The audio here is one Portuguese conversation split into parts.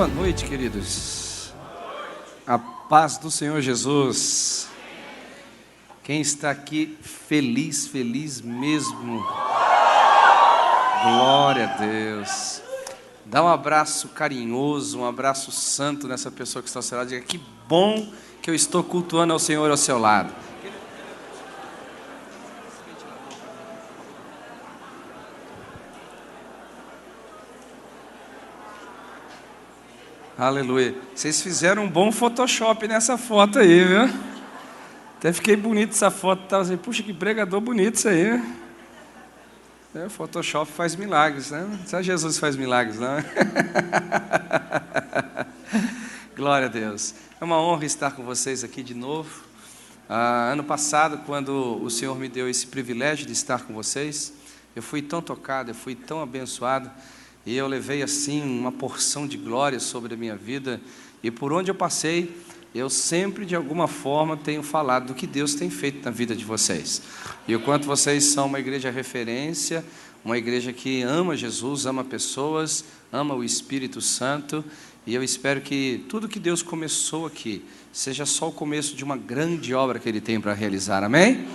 Boa noite, queridos. A paz do Senhor Jesus. Quem está aqui feliz, feliz mesmo. Glória a Deus. Dá um abraço carinhoso, um abraço santo nessa pessoa que está ao seu lado. Diga, que bom que eu estou cultuando ao Senhor ao seu lado. Aleluia. Vocês fizeram um bom Photoshop nessa foto aí, viu? Até fiquei bonito essa foto. Tava assim, puxa, que pregador bonito isso aí. Photoshop faz milagres, né? Só Jesus faz milagres, não é? Glória a Deus. É uma honra estar com vocês aqui de novo. Ano passado, quando o Senhor me deu esse privilégio de estar com vocês, eu fui tão tocado, eu fui tão abençoado. E eu levei assim uma porção de glória sobre a minha vida. E por onde eu passei, eu sempre de alguma forma tenho falado do que Deus tem feito na vida de vocês. E o quanto vocês são uma igreja referência, uma igreja que ama Jesus, ama pessoas, ama o Espírito Santo. E eu espero que tudo que Deus começou aqui seja só o começo de uma grande obra que Ele tem para realizar. Amém?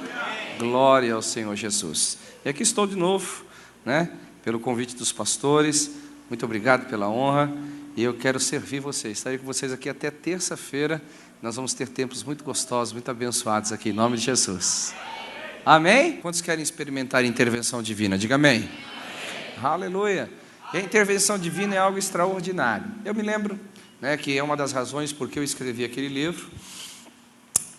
Glória ao Senhor Jesus. E aqui estou de novo, né? Pelo convite dos pastores, muito obrigado pela honra, e eu quero servir vocês, estarei com vocês aqui até terça-feira, nós vamos ter tempos muito gostosos, muito abençoados aqui, em nome de Jesus. Amém? Quantos querem experimentar a intervenção divina? Diga amém. Aleluia. E a intervenção divina é algo extraordinário. Eu me lembro, né, que é uma das razões por que eu escrevi aquele livro,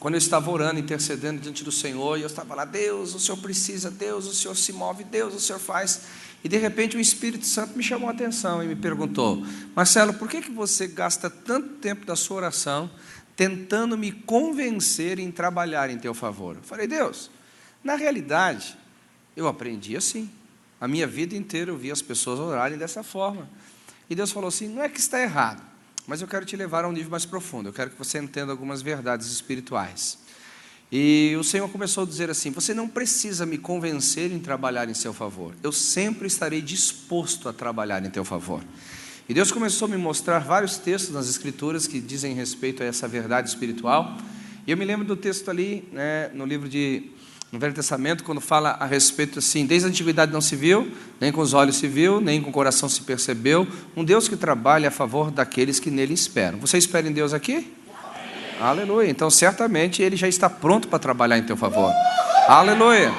quando eu estava orando, intercedendo diante do Senhor, e eu estava lá, Deus, o Senhor precisa, Deus, o Senhor se move, Deus, o Senhor faz. E de repente o Espírito Santo me chamou a atenção e me perguntou, Marcelo, por que você gasta tanto tempo da sua oração tentando me convencer em trabalhar em teu favor? Eu falei, Deus, na realidade, eu aprendi assim. A minha vida inteira eu vi as pessoas orarem dessa forma. E Deus falou assim, não é que está errado, mas eu quero te levar a um nível mais profundo, eu quero que você entenda algumas verdades espirituais. E o Senhor começou a dizer assim, você não precisa me convencer em trabalhar em seu favor, eu sempre estarei disposto a trabalhar em teu favor. E Deus começou a me mostrar vários textos nas Escrituras que dizem respeito a essa verdade espiritual. E eu me lembro do texto ali, né, no Velho Testamento, quando fala a respeito assim, desde a antiguidade não se viu, nem com os olhos se viu, nem com o coração se percebeu, um Deus que trabalha a favor daqueles que nele esperam. Você espera em Deus aqui? Aleluia, então certamente Ele já está pronto para trabalhar em teu favor. Aleluia.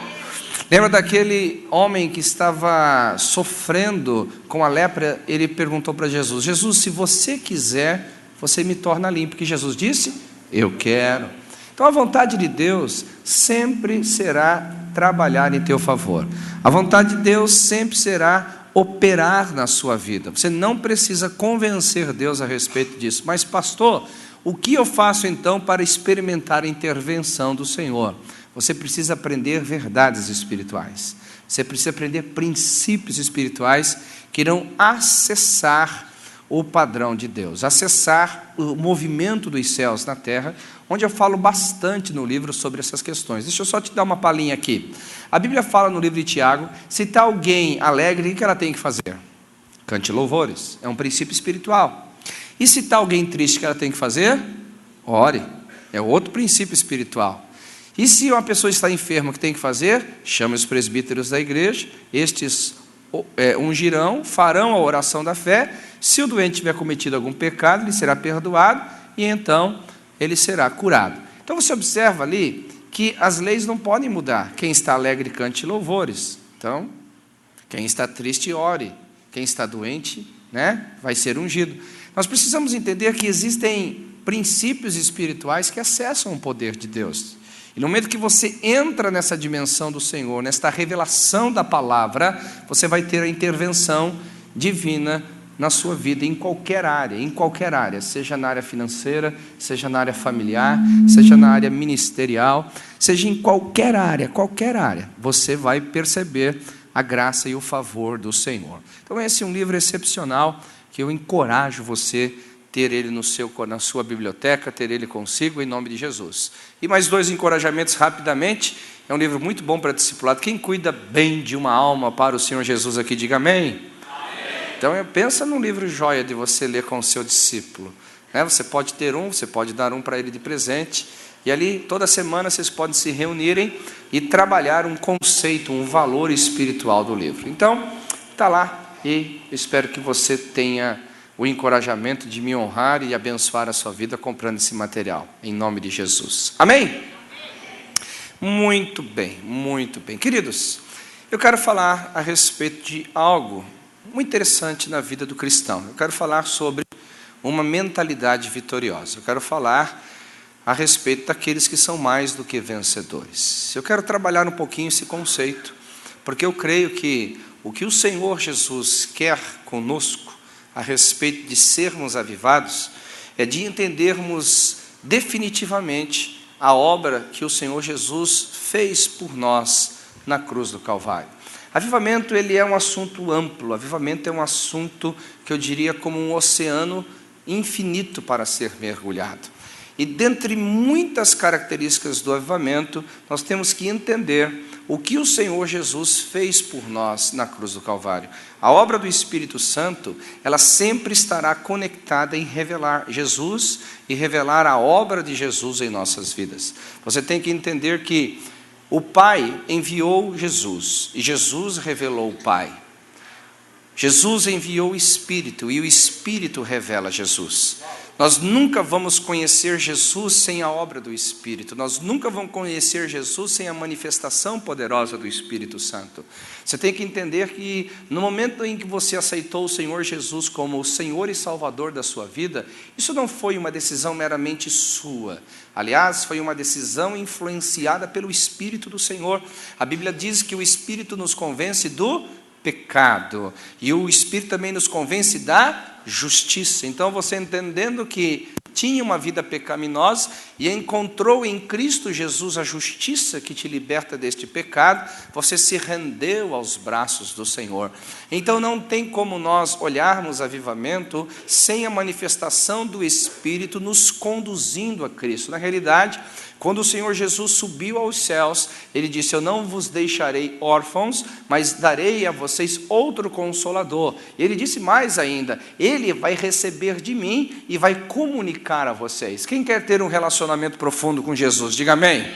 Lembra daquele homem que estava sofrendo com a lepra? Ele perguntou para Jesus, Jesus, se você quiser, você me torna limpo. Que Jesus disse, eu quero. Então a vontade de Deus sempre será trabalhar em teu favor. A vontade de Deus sempre será operar na sua vida. Você não precisa convencer Deus a respeito disso. Mas pastor, o que eu faço então para experimentar a intervenção do Senhor? Você precisa aprender verdades espirituais. Você precisa aprender princípios espirituais que irão acessar o padrão de Deus, acessar o movimento dos céus na terra, onde eu falo bastante no livro sobre essas questões. Deixa eu só te dar uma palhinha aqui. A Bíblia fala no livro de Tiago, se está alguém alegre, o que ela tem que fazer? Cante louvores, é um princípio espiritual. E se está alguém triste, o que ela tem que fazer? Ore, é outro princípio espiritual. E se uma pessoa está enferma, o que tem que fazer? Chame os presbíteros da igreja, estes ungirão, farão a oração da fé, se o doente tiver cometido algum pecado, ele será perdoado, e então ele será curado. Então você observa ali, que as leis não podem mudar, quem está alegre cante louvores, então, quem está triste ore, quem está doente, né, vai ser ungido. Nós precisamos entender que existem princípios espirituais que acessam o poder de Deus. E no momento que você entra nessa dimensão do Senhor, nesta revelação da palavra, você vai ter a intervenção divina na sua vida, em qualquer área, seja na área financeira, seja na área familiar, seja na área ministerial, seja em qualquer área, você vai perceber a graça e o favor do Senhor. Então esse é um livro excepcional, que eu encorajo você ter ele na sua biblioteca, ter ele consigo, em nome de Jesus. E mais 2 encorajamentos rapidamente. É um livro muito bom para discipulado. Quem cuida bem de uma alma para o Senhor Jesus aqui, diga amém. Amém. Então, pensa num livro joia de você ler com o seu discípulo. Você pode ter um, você pode dar um para ele de presente. E ali, toda semana, vocês podem se reunirem e trabalhar um conceito, um valor espiritual do livro. Então, está lá e espero que você tenha o encorajamento de me honrar e abençoar a sua vida comprando esse material, em nome de Jesus. Amém? Muito bem, muito bem. Queridos, eu quero falar a respeito de algo muito interessante na vida do cristão. Eu quero falar sobre uma mentalidade vitoriosa. Eu quero falar a respeito daqueles que são mais do que vencedores. Eu quero trabalhar um pouquinho esse conceito, porque eu creio que o que o Senhor Jesus quer conosco a respeito de sermos avivados é de entendermos definitivamente a obra que o Senhor Jesus fez por nós na cruz do Calvário. Avivamento, ele é um assunto amplo. Avivamento é um assunto que eu diria como um oceano infinito para ser mergulhado. E dentre muitas características do avivamento, nós temos que entender o que o Senhor Jesus fez por nós na cruz do Calvário. A obra do Espírito Santo, ela sempre estará conectada em revelar Jesus e revelar a obra de Jesus em nossas vidas. Você tem que entender que o Pai enviou Jesus e Jesus revelou o Pai. Jesus enviou o Espírito e o Espírito revela Jesus. Nós nunca vamos conhecer Jesus sem a obra do Espírito. Nós nunca vamos conhecer Jesus sem a manifestação poderosa do Espírito Santo. Você tem que entender que no momento em que você aceitou o Senhor Jesus como o Senhor e Salvador da sua vida, isso não foi uma decisão meramente sua. Aliás, foi uma decisão influenciada pelo Espírito do Senhor. A Bíblia diz que o Espírito nos convence do pecado, e o Espírito também nos convence da justiça. Então, você entendendo que tinha uma vida pecaminosa e encontrou em Cristo Jesus a justiça que te liberta deste pecado, você se rendeu aos braços do Senhor. Então, não tem como nós olharmos avivamento sem a manifestação do Espírito nos conduzindo a Cristo. Na realidade, quando o Senhor Jesus subiu aos céus, Ele disse: eu não vos deixarei órfãos, mas darei a vocês outro Consolador. E Ele disse mais ainda: Ele vai receber de mim e vai comunicar a vocês. Quem quer ter um relacionamento profundo com Jesus? Diga amém. Amém.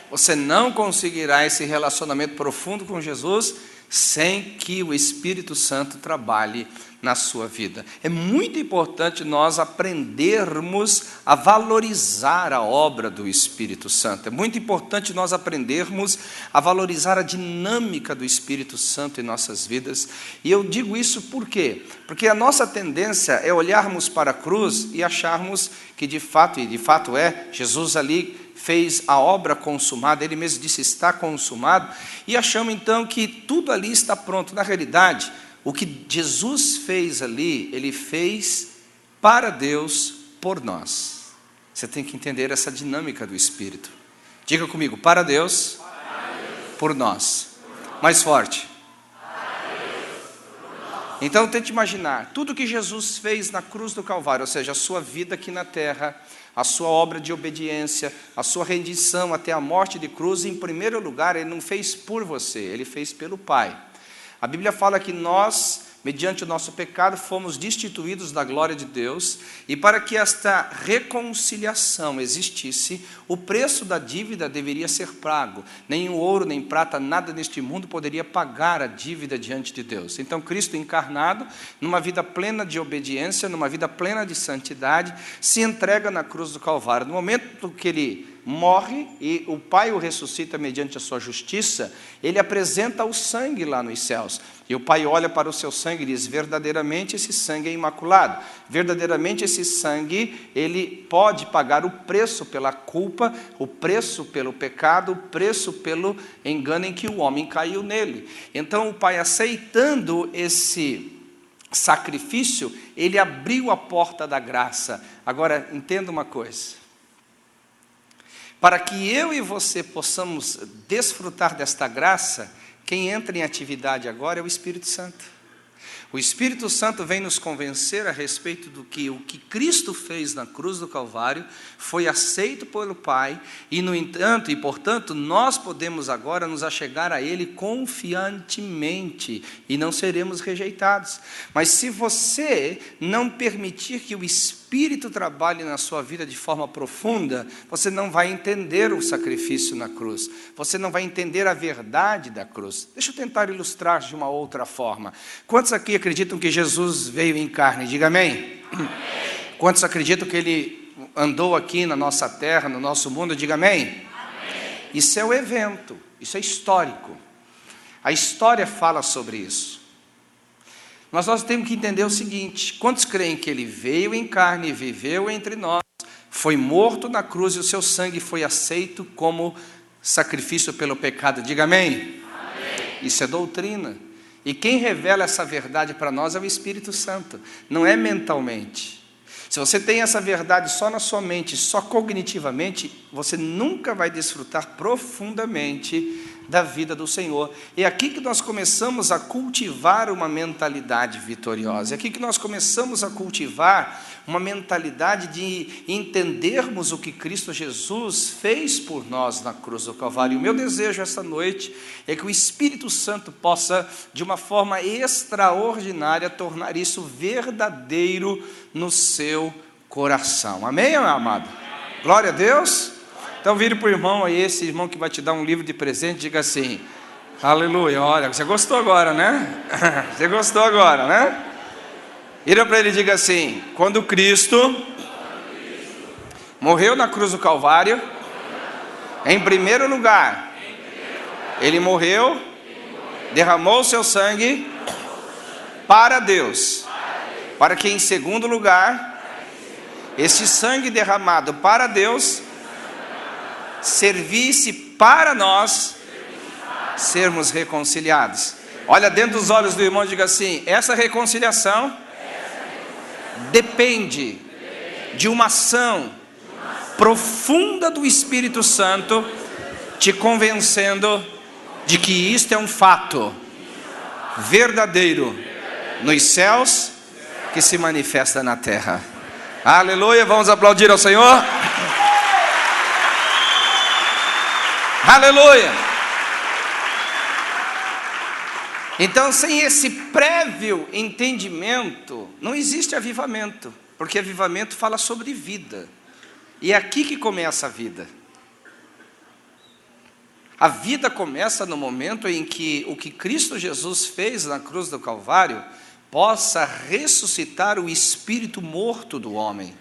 Você não conseguirá esse relacionamento profundo com Jesus sem que o Espírito Santo trabalhe na sua vida. É muito importante nós aprendermos a valorizar a obra do Espírito Santo. É muito importante nós aprendermos a valorizar a dinâmica do Espírito Santo em nossas vidas. E eu digo isso por quê? Porque a nossa tendência é olharmos para a cruz e acharmos que de fato, e de fato é, Jesus ali fez a obra consumada, Ele mesmo disse: está consumado, e achamos então que tudo ali está pronto. Na realidade, o que Jesus fez ali, Ele fez para Deus, por nós. Você tem que entender essa dinâmica do Espírito. Diga comigo: para Deus, por nós. Mais forte. Então tente imaginar, tudo que Jesus fez na cruz do Calvário, ou seja, a sua vida aqui na terra, a sua obra de obediência, a sua rendição até a morte de cruz, em primeiro lugar, Ele não fez por você, Ele fez pelo Pai. A Bíblia fala que nós, mediante o nosso pecado, fomos destituídos da glória de Deus, e para que esta reconciliação existisse, o preço da dívida deveria ser pago. Nem o ouro, nem prata, nada neste mundo poderia pagar a dívida diante de Deus. Então, Cristo encarnado, numa vida plena de obediência, numa vida plena de santidade, se entrega na cruz do Calvário. No momento que Ele morre e o Pai o ressuscita mediante a sua justiça, Ele apresenta o sangue lá nos céus. E o Pai olha para o seu sangue e diz: verdadeiramente esse sangue é imaculado. Verdadeiramente esse sangue, ele pode pagar o preço pela culpa, o preço pelo pecado, o preço pelo engano em que o homem caiu nele. Então o Pai, aceitando esse sacrifício, Ele abriu a porta da graça. Agora, entenda uma coisa. Para que eu e você possamos desfrutar desta graça, quem entra em atividade agora é o Espírito Santo. O Espírito Santo vem nos convencer a respeito do que o que Cristo fez na cruz do Calvário foi aceito pelo Pai, e no entanto, e portanto, nós podemos agora nos achegar a Ele confiantemente, e não seremos rejeitados. Mas se você não permitir que o Espírito trabalhe na sua vida de forma profunda, você não vai entender o sacrifício na cruz, você não vai entender a verdade da cruz. Deixa eu tentar ilustrar de uma outra forma. Quantos aqui acreditam que Jesus veio em carne? Diga amém. Amém. Quantos acreditam que Ele andou aqui na nossa terra, no nosso mundo? Diga amém. Amém. Isso é o evento, isso é histórico. A história fala sobre isso. Mas nós temos que entender o seguinte: quantos creem que Ele veio em carne e viveu entre nós, foi morto na cruz e o seu sangue foi aceito como sacrifício pelo pecado? Diga amém. Amém. Isso é doutrina. E quem revela essa verdade para nós é o Espírito Santo, não é mentalmente. Se você tem essa verdade só na sua mente, só cognitivamente, você nunca vai desfrutar profundamente da vida do Senhor. É aqui que nós começamos a cultivar uma mentalidade vitoriosa. É aqui que nós começamos a cultivar uma mentalidade de entendermos o que Cristo Jesus fez por nós na cruz do Calvário. O meu desejo esta noite é que o Espírito Santo possa, de uma forma extraordinária, tornar isso verdadeiro no seu coração. Amém, meu amado? Glória a Deus. Então vire para o irmão aí, esse irmão que vai te dar um livro de presente, diga assim: aleluia. Olha, você gostou agora, né? Você gostou agora, né? Vira para ele e diga assim: quando Cristo morreu na cruz do Calvário, em primeiro lugar, Ele morreu, derramou o seu sangue para Deus, para que em segundo lugar, este sangue derramado para Deus servisse para nós sermos reconciliados. Olha dentro dos olhos do irmão e diga assim: essa reconciliação depende de uma ação profunda do Espírito Santo te convencendo de que isto é um fato verdadeiro nos céus que se manifesta na terra. Aleluia, vamos aplaudir ao Senhor. Aleluia. Então, sem esse prévio entendimento, não existe avivamento, porque avivamento fala sobre vida, e é aqui que começa a vida. A vida começa no momento em que o que Cristo Jesus fez na cruz do Calvário possa ressuscitar o espírito morto do homem.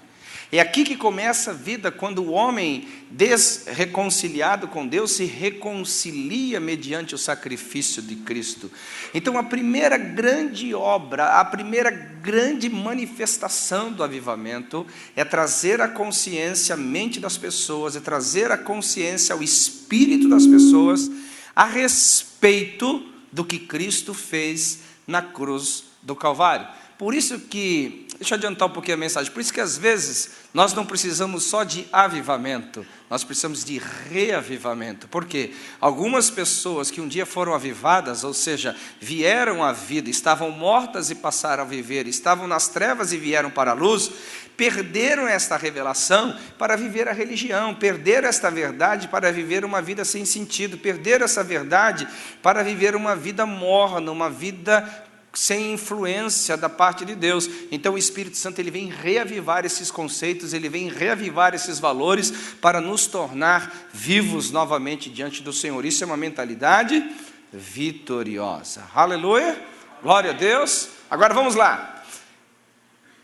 É aqui que começa a vida, quando o homem desreconciliado com Deus se reconcilia mediante o sacrifício de Cristo. Então a primeira grande obra, a primeira grande manifestação do avivamento é trazer a consciência à mente das pessoas, é trazer a consciência ao espírito das pessoas a respeito do que Cristo fez na cruz do Calvário. Por isso que, deixa eu adiantar um pouquinho a mensagem, por isso que às vezes nós não precisamos só de avivamento, nós precisamos de reavivamento. Por quê? Algumas pessoas que um dia foram avivadas, ou seja, vieram à vida, estavam mortas e passaram a viver, estavam nas trevas e vieram para a luz, perderam esta revelação para viver a religião, perderam esta verdade para viver uma vida sem sentido, perderam essa verdade para viver uma vida morna, uma vida sem influência da parte de Deus. Então o Espírito Santo ele vem reavivar esses conceitos, ele vem reavivar esses valores para nos tornar vivos novamente diante do Senhor. Isso é uma mentalidade vitoriosa. Aleluia, glória a Deus. Agora vamos lá,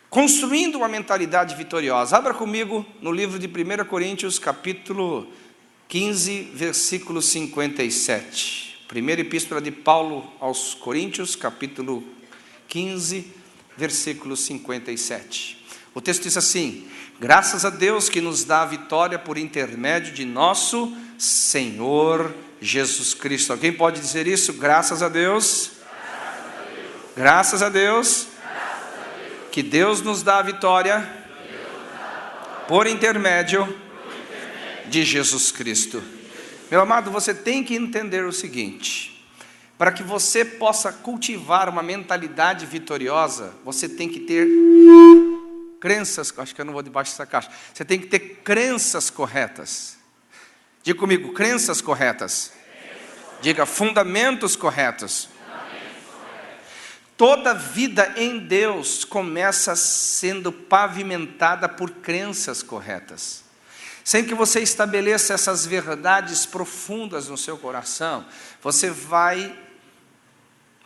construindo uma mentalidade vitoriosa. Abra comigo no livro de 1 Coríntios capítulo 15, versículo 57. Primeira epístola de Paulo aos Coríntios, capítulo 15, versículo 57. O texto diz assim: graças a Deus que nos dá a vitória por intermédio de nosso Senhor Jesus Cristo. Alguém pode dizer isso? Graças a Deus. Graças a Deus. Que Deus nos dá a vitória por intermédio de Jesus Cristo. Meu amado, você tem que entender o seguinte: Para que você possa cultivar uma mentalidade vitoriosa, você tem que ter crenças, acho que eu não vou debaixo dessa caixa. Você tem que ter crenças corretas. Diga comigo, crenças corretas. Diga, fundamentos corretos. Toda vida em Deus começa sendo pavimentada por crenças corretas. Sem que você estabeleça essas verdades profundas no seu coração, você vai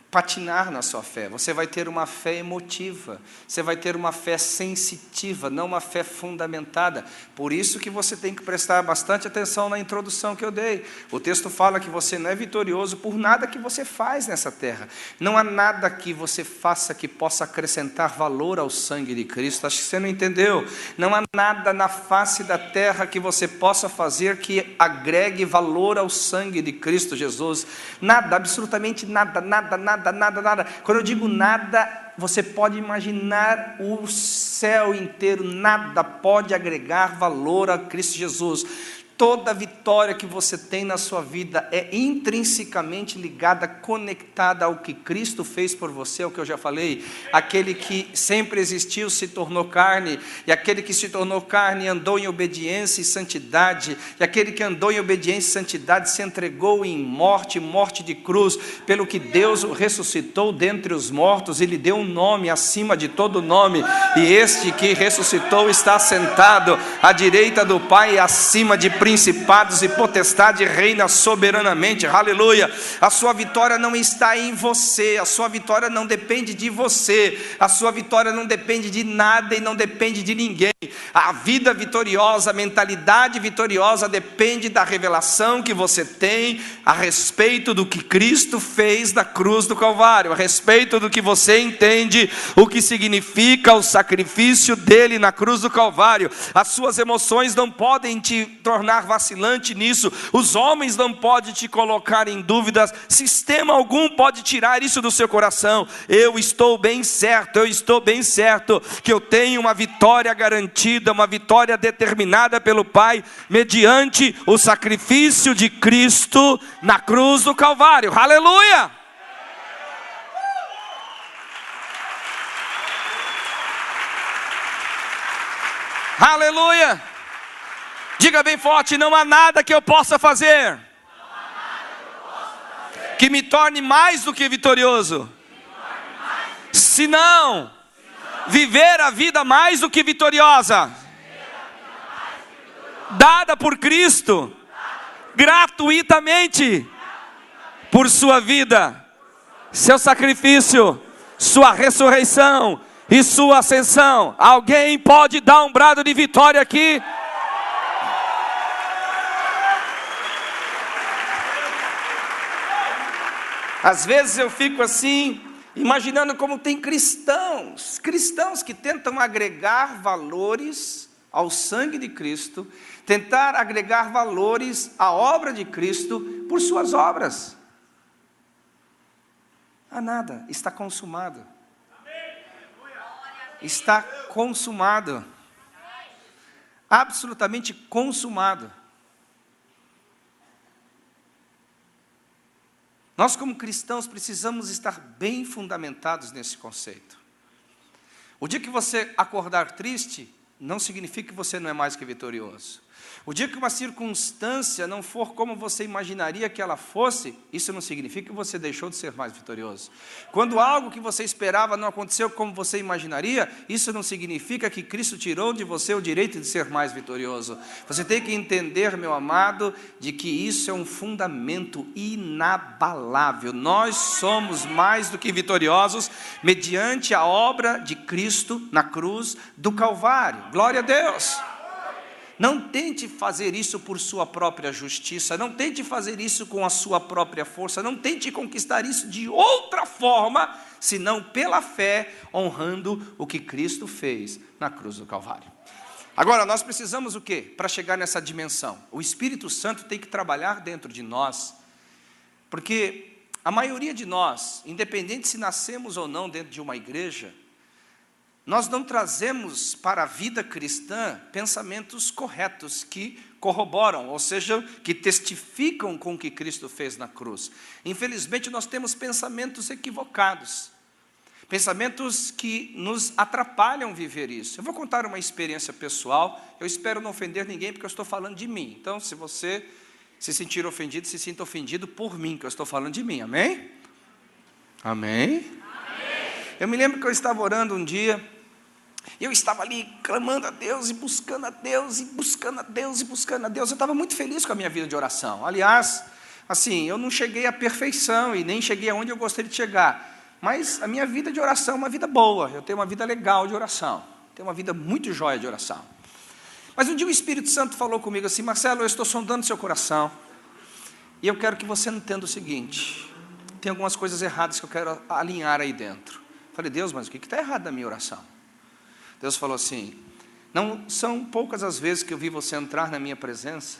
patinar na sua fé, você vai ter uma fé emotiva, você vai ter uma fé sensitiva, não uma fé fundamentada. Por isso que você tem que prestar bastante atenção na introdução que eu dei. O texto fala que você não é vitorioso por nada que você faz nessa terra. Não há nada que você faça que possa acrescentar valor ao sangue de Cristo. Acho que você não entendeu. Não há nada na face da terra que você possa fazer que agregue valor ao sangue de Cristo Jesus. Nada, absolutamente nada, nada, nada. Nada. Quando eu digo nada, você pode imaginar o céu inteiro. Nada pode agregar valor a Cristo Jesus. Toda vitória que você tem na sua vida é intrinsecamente ligada, conectada ao que Cristo fez por você, é o que eu já falei. Aquele que sempre existiu se tornou carne, e aquele que se tornou carne andou em obediência e santidade, e aquele que andou em obediência e santidade se entregou em morte, morte de cruz, pelo que Deus o ressuscitou dentre os mortos, e lhe deu um nome acima de todo nome, e este que ressuscitou está sentado à direita do Pai, acima de principados e potestade, reina soberanamente, aleluia. A sua vitória não está em você, a sua vitória não depende de você, a sua vitória não depende de nada e não depende de ninguém. A vida vitoriosa, a mentalidade vitoriosa depende da revelação que você tem a respeito do que Cristo fez na cruz do Calvário, a respeito do que você entende o que significa o sacrifício dele na cruz do Calvário. As suas emoções não podem te tornar vacilante nisso, os homens não podem te colocar em dúvidas, sistema algum pode tirar isso do seu coração. Eu estou bem certo que eu tenho uma vitória garantida, uma vitória determinada pelo Pai, mediante o sacrifício de Cristo na cruz do Calvário, aleluia! Aleluia! Diga bem forte, não há nada que eu possa fazer que me torne mais do que vitorioso, senão viver a vida mais do que vitoriosa, dada por Cristo, gratuitamente, por sua vida, seu sacrifício, sua ressurreição e sua ascensão. Alguém pode dar um brado de vitória aqui? Às vezes eu fico assim, imaginando como tem cristãos que tentam agregar valores ao sangue de Cristo, tentar agregar valores à obra de Cristo por suas obras. Ah, nada, está consumado. Está consumado. Absolutamente consumado. Nós, como cristãos, precisamos estar bem fundamentados nesse conceito. O dia que você acordar triste, não significa que você não é mais que vitorioso. O dia que uma circunstância não for como você imaginaria que ela fosse, isso não significa que você deixou de ser mais vitorioso. Quando algo que você esperava não aconteceu como você imaginaria, isso não significa que Cristo tirou de você o direito de ser mais vitorioso. Você tem que entender, meu amado, de que isso é um fundamento inabalável. Nós somos mais do que vitoriosos mediante a obra de Cristo na cruz do Calvário. Glória a Deus! Não tente fazer isso por sua própria justiça, não tente fazer isso com a sua própria força, não tente conquistar isso de outra forma, senão pela fé, honrando o que Cristo fez na cruz do Calvário. Agora, nós precisamos o quê? Para chegar nessa dimensão, o Espírito Santo tem que trabalhar dentro de nós, porque a maioria de nós, independente se nascemos ou não dentro de uma igreja, nós não trazemos para a vida cristã pensamentos corretos que corroboram, ou seja, que testificam com o que Cristo fez na cruz. Infelizmente, nós temos pensamentos equivocados, pensamentos que nos atrapalham viver isso. Eu vou contar uma experiência pessoal, eu espero não ofender ninguém, porque eu estou falando de mim. Então, se você se sentir ofendido, se sinta ofendido por mim, que eu estou falando de mim, amém? Amém? Eu me lembro que eu estava orando um dia, e eu estava ali clamando a Deus, e buscando a Deus, e buscando a Deus, e buscando a Deus. Eu estava muito feliz com a minha vida de oração. Aliás, assim, eu não cheguei à perfeição, e nem cheguei aonde eu gostaria de chegar. Mas a minha vida de oração é uma vida boa, eu tenho uma vida legal de oração, tenho uma vida muito jóia de oração. Mas um dia o Espírito Santo falou comigo assim: Marcelo, eu estou sondando seu coração, e eu quero que você entenda o seguinte, tem algumas coisas erradas que eu quero alinhar aí dentro. Falei: Deus, mas o que está errado na minha oração? Deus falou assim: não são poucas as vezes que eu vi você entrar na minha presença,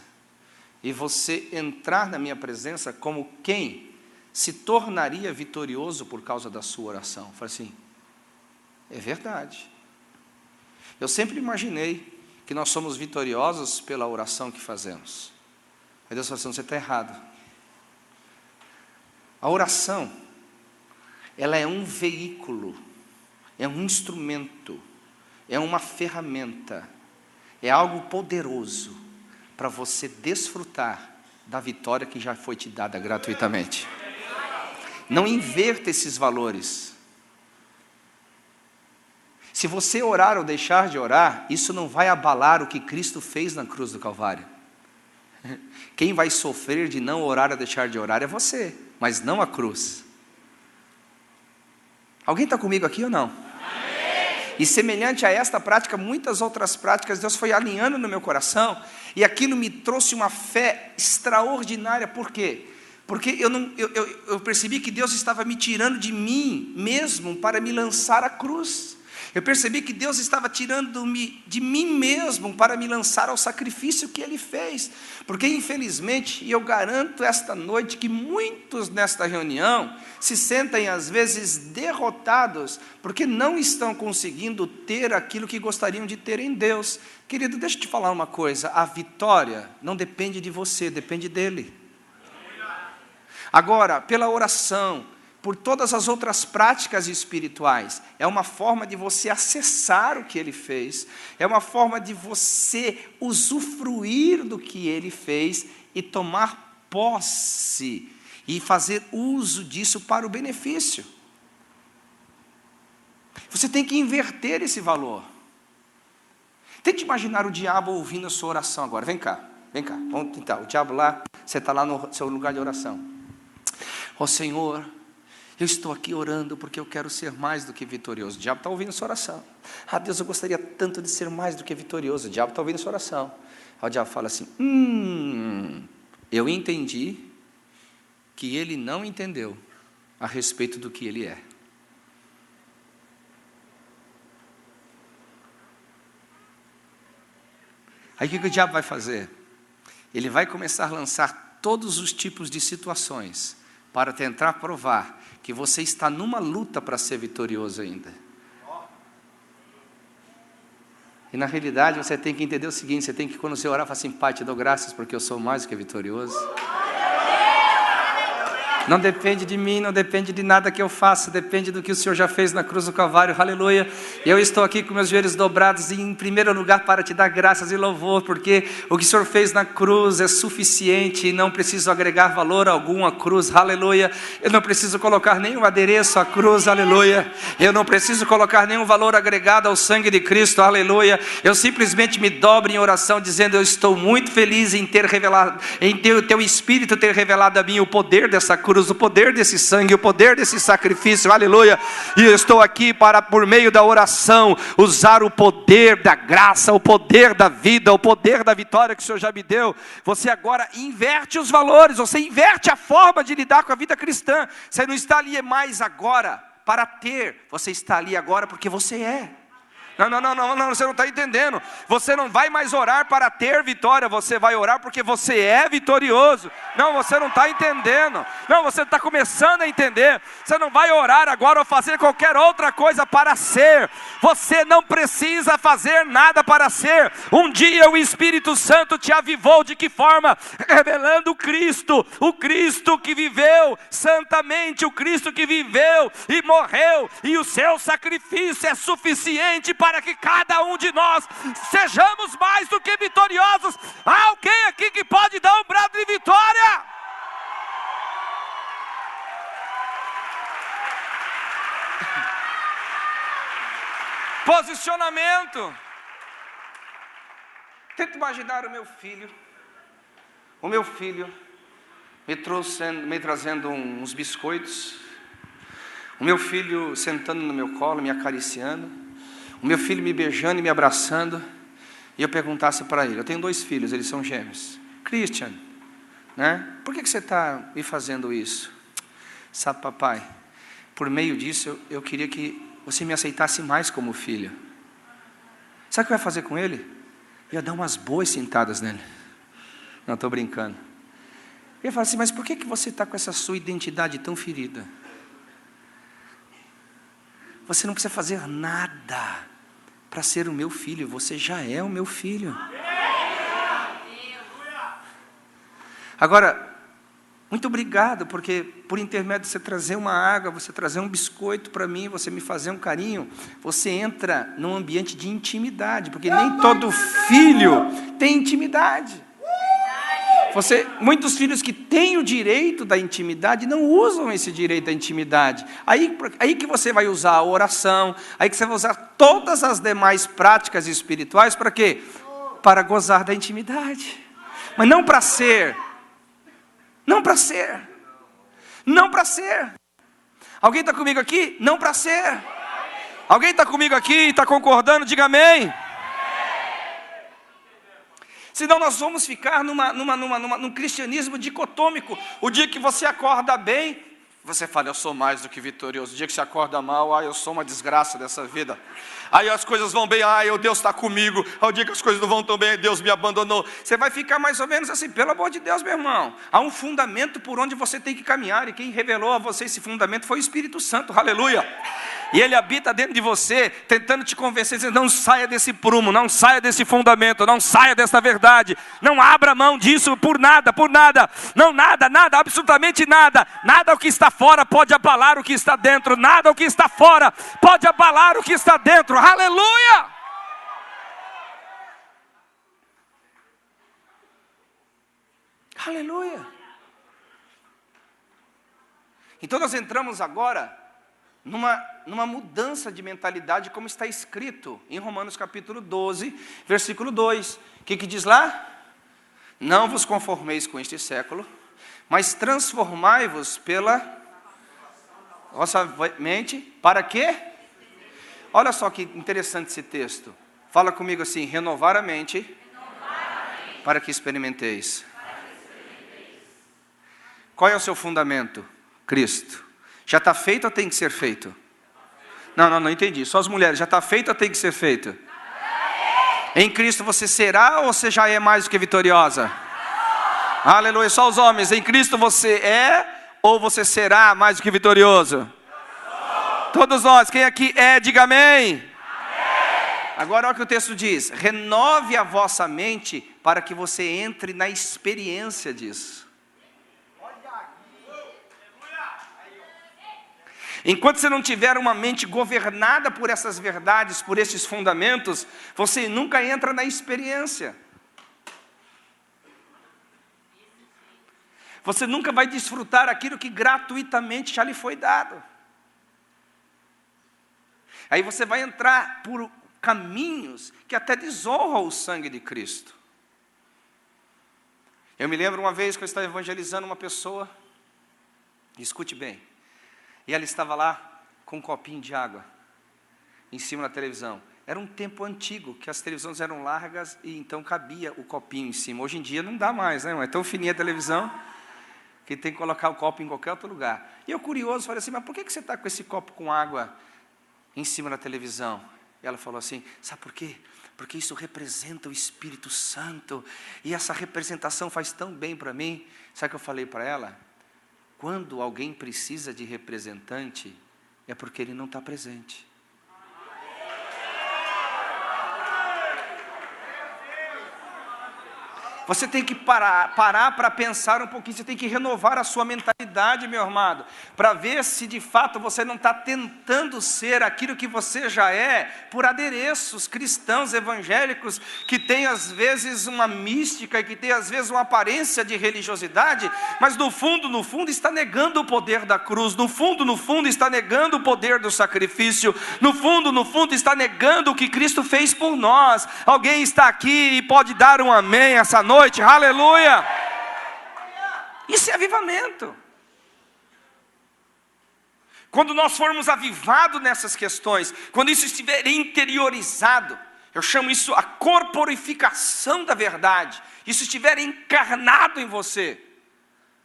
e você entrar na minha presença como quem se tornaria vitorioso por causa da sua oração. Eu falei assim: é verdade. Eu sempre imaginei que nós somos vitoriosos pela oração que fazemos. Aí Deus falou assim: você está errado. A oração, ela é um veículo, é um instrumento, é uma ferramenta, é algo poderoso para você desfrutar da vitória que já foi te dada gratuitamente. Não inverta esses valores. Se você orar ou deixar de orar, isso não vai abalar o que Cristo fez na cruz do Calvário. Quem vai sofrer de não orar ou deixar de orar é você, mas não a cruz. Alguém está comigo aqui ou não? Amém. E semelhante a esta prática, muitas outras práticas Deus foi alinhando no meu coração, e aquilo me trouxe uma fé extraordinária. Por quê? Porque eu percebi que Deus estava me tirando de mim mesmo para me lançar à cruz. Eu percebi que Deus estava tirando-me de mim mesmo para me lançar ao sacrifício que Ele fez. Porque infelizmente, e eu garanto esta noite que muitos nesta reunião se sentem às vezes derrotados, porque não estão conseguindo ter aquilo que gostariam de ter em Deus. Querido, deixa eu te falar uma coisa: a vitória não depende de você, depende dEle. Agora, pela oração, por todas as outras práticas espirituais, é uma forma de você acessar o que Ele fez, é uma forma de você usufruir do que Ele fez e tomar posse e fazer uso disso para o benefício. Você tem que inverter esse valor. Tente imaginar o diabo ouvindo a sua oração agora. Vem cá, vamos tentar. O diabo lá, você está lá no seu lugar de oração. Ó Senhor, eu estou aqui orando porque eu quero ser mais do que vitorioso. O diabo está ouvindo sua oração. Ah, Deus, eu gostaria tanto de ser mais do que vitorioso. O diabo está ouvindo sua oração. Aí o diabo fala assim: eu entendi que ele não entendeu a respeito do que ele é. Aí o que o diabo vai fazer? Ele vai começar a lançar todos os tipos de situações para tentar provar que você está numa luta para ser vitorioso ainda. E na realidade você tem que entender o seguinte: você tem que, quando você orar, falar assim: Pai, te dou graças porque eu sou mais do que vitorioso. Não depende de mim, não depende de nada que eu faça, depende do que o Senhor já fez na cruz do Calvário, aleluia. Eu estou aqui com meus joelhos dobrados em primeiro lugar para te dar graças e louvor, porque o que o Senhor fez na cruz é suficiente e não preciso agregar valor algum à cruz, aleluia. Eu não preciso colocar nenhum adereço à cruz, aleluia. Eu não preciso colocar nenhum valor agregado ao sangue de Cristo, aleluia. Eu simplesmente me dobro em oração dizendo: eu estou muito feliz em ter revelado, em ter o teu Espírito ter revelado a mim o poder dessa cruz, o poder desse sangue, o poder desse sacrifício, aleluia. E eu estou aqui para, por meio da oração, usar o poder da graça, o poder da vida, o poder da vitória que o Senhor já me deu. Você agora inverte os valores, você inverte a forma de lidar com a vida cristã. Você não está ali mais agora para ter, você está ali agora porque você é. Não, você não está entendendo. Você não vai mais orar para ter vitória, você vai orar porque você é vitorioso. Não, você não está entendendo. Não, você está começando a entender. Você não vai orar agora ou fazer qualquer outra coisa para ser. Você não precisa fazer nada para ser. Um dia o Espírito Santo te avivou, de que forma? Revelando o Cristo que viveu santamente, o Cristo que viveu e morreu, e o seu sacrifício é suficiente para que cada um de nós sejamos mais do que vitoriosos. Há alguém aqui que pode dar um brado de vitória? Posicionamento. Tenta imaginar o meu filho me trazendo uns biscoitos, o meu filho sentando no meu colo, me acariciando, o meu filho me beijando e me abraçando, e eu perguntasse para ele, eu tenho 2 filhos, eles são gêmeos, Christian, né? Por que você está me fazendo isso? Sabe, papai, por meio disso eu queria que você me aceitasse mais como filho. Sabe o que vai fazer com ele? Eu ia dar umas boas sentadas nele. Não, estou brincando. Eu ia falar assim, mas por que você está com essa sua identidade tão ferida? Você não precisa fazer nada para ser o meu filho, você já é o meu filho. Agora, muito obrigado, porque por intermédio de você trazer uma água, você trazer um biscoito para mim, você me fazer um carinho, você entra num ambiente de intimidade, porque nem todo filho tem intimidade. Muitos filhos que têm o direito da intimidade não usam esse direito da intimidade. Aí que você vai usar a oração, aí que você vai usar todas as demais práticas espirituais para quê? Para gozar da intimidade. Mas não para ser. Não para ser. Não para ser. Alguém está comigo aqui? Não para ser. Alguém está comigo aqui e está concordando? Diga amém. Senão nós vamos ficar num cristianismo dicotômico. O dia que você acorda bem, você fala, eu sou mais do que vitorioso. O dia que você acorda mal, eu sou uma desgraça dessa vida. Aí as coisas vão bem, Deus está comigo. O dia que as coisas não vão tão bem, Deus me abandonou. Você vai ficar mais ou menos assim, pelo amor de Deus, meu irmão. Há um fundamento por onde você tem que caminhar, e quem revelou a você esse fundamento foi o Espírito Santo, aleluia. E ele habita dentro de você, tentando te convencer, dizendo, não saia desse prumo, não saia desse fundamento, não saia dessa verdade, não abra mão disso por nada, não nada, absolutamente nada. Nada o que está fora pode abalar o que está dentro, nada o que está fora pode abalar o que está dentro, aleluia! Aleluia! Então nós entramos agora numa mudança de mentalidade, como está escrito em Romanos capítulo 12, versículo 2. O que diz lá? Não vos conformeis com este século, mas transformai-vos pela vossa mente, para quê? Olha só que interessante esse texto. Fala comigo assim, renovar a mente, para que experimenteis. Qual é o seu fundamento? Cristo. Já está feito ou tem que ser feito? Não entendi. Só as mulheres, já está feito ou tem que ser feito? Em Cristo você será ou você já é mais do que vitoriosa? Aleluia. Só os homens, em Cristo você é ou você será mais do que vitorioso? Todos nós, quem aqui é, diga amém. Agora olha o que o texto diz, renove a vossa mente para que você entre na experiência disso. Enquanto você não tiver uma mente governada por essas verdades, por esses fundamentos, você nunca entra na experiência. Você nunca vai desfrutar aquilo que gratuitamente já lhe foi dado. Aí você vai entrar por caminhos que até desonram o sangue de Cristo. Eu me lembro uma vez que eu estava evangelizando uma pessoa, escute bem, e ela estava lá com um copinho de água em cima da televisão. Era um tempo antigo, que as televisões eram largas e então cabia o copinho em cima. Hoje em dia não dá mais, né? É tão fininha a televisão que tem que colocar o copo em qualquer outro lugar. E eu curioso, falei assim, mas por que você está com esse copo com água em cima da televisão? E ela falou assim: sabe por quê? Porque isso representa o Espírito Santo, e essa representação faz tão bem para mim. Sabe o que eu falei para ela? Quando alguém precisa de representante, é porque ele não está presente. Você tem que parar para pensar um pouquinho, você tem que renovar a sua mentalidade, meu amado, para ver se de fato você não está tentando ser aquilo que você já é, por adereços cristãos evangélicos, que tem às vezes uma mística, e que tem às vezes uma aparência de religiosidade, mas no fundo está negando o poder da cruz, no fundo está negando o poder do sacrifício, no fundo está negando o que Cristo fez por nós. Alguém está aqui e pode dar um amém essa noite? Aleluia! Isso é avivamento. Quando nós formos avivados nessas questões, quando isso estiver interiorizado, eu chamo isso a corporificação da verdade, isso estiver encarnado em você,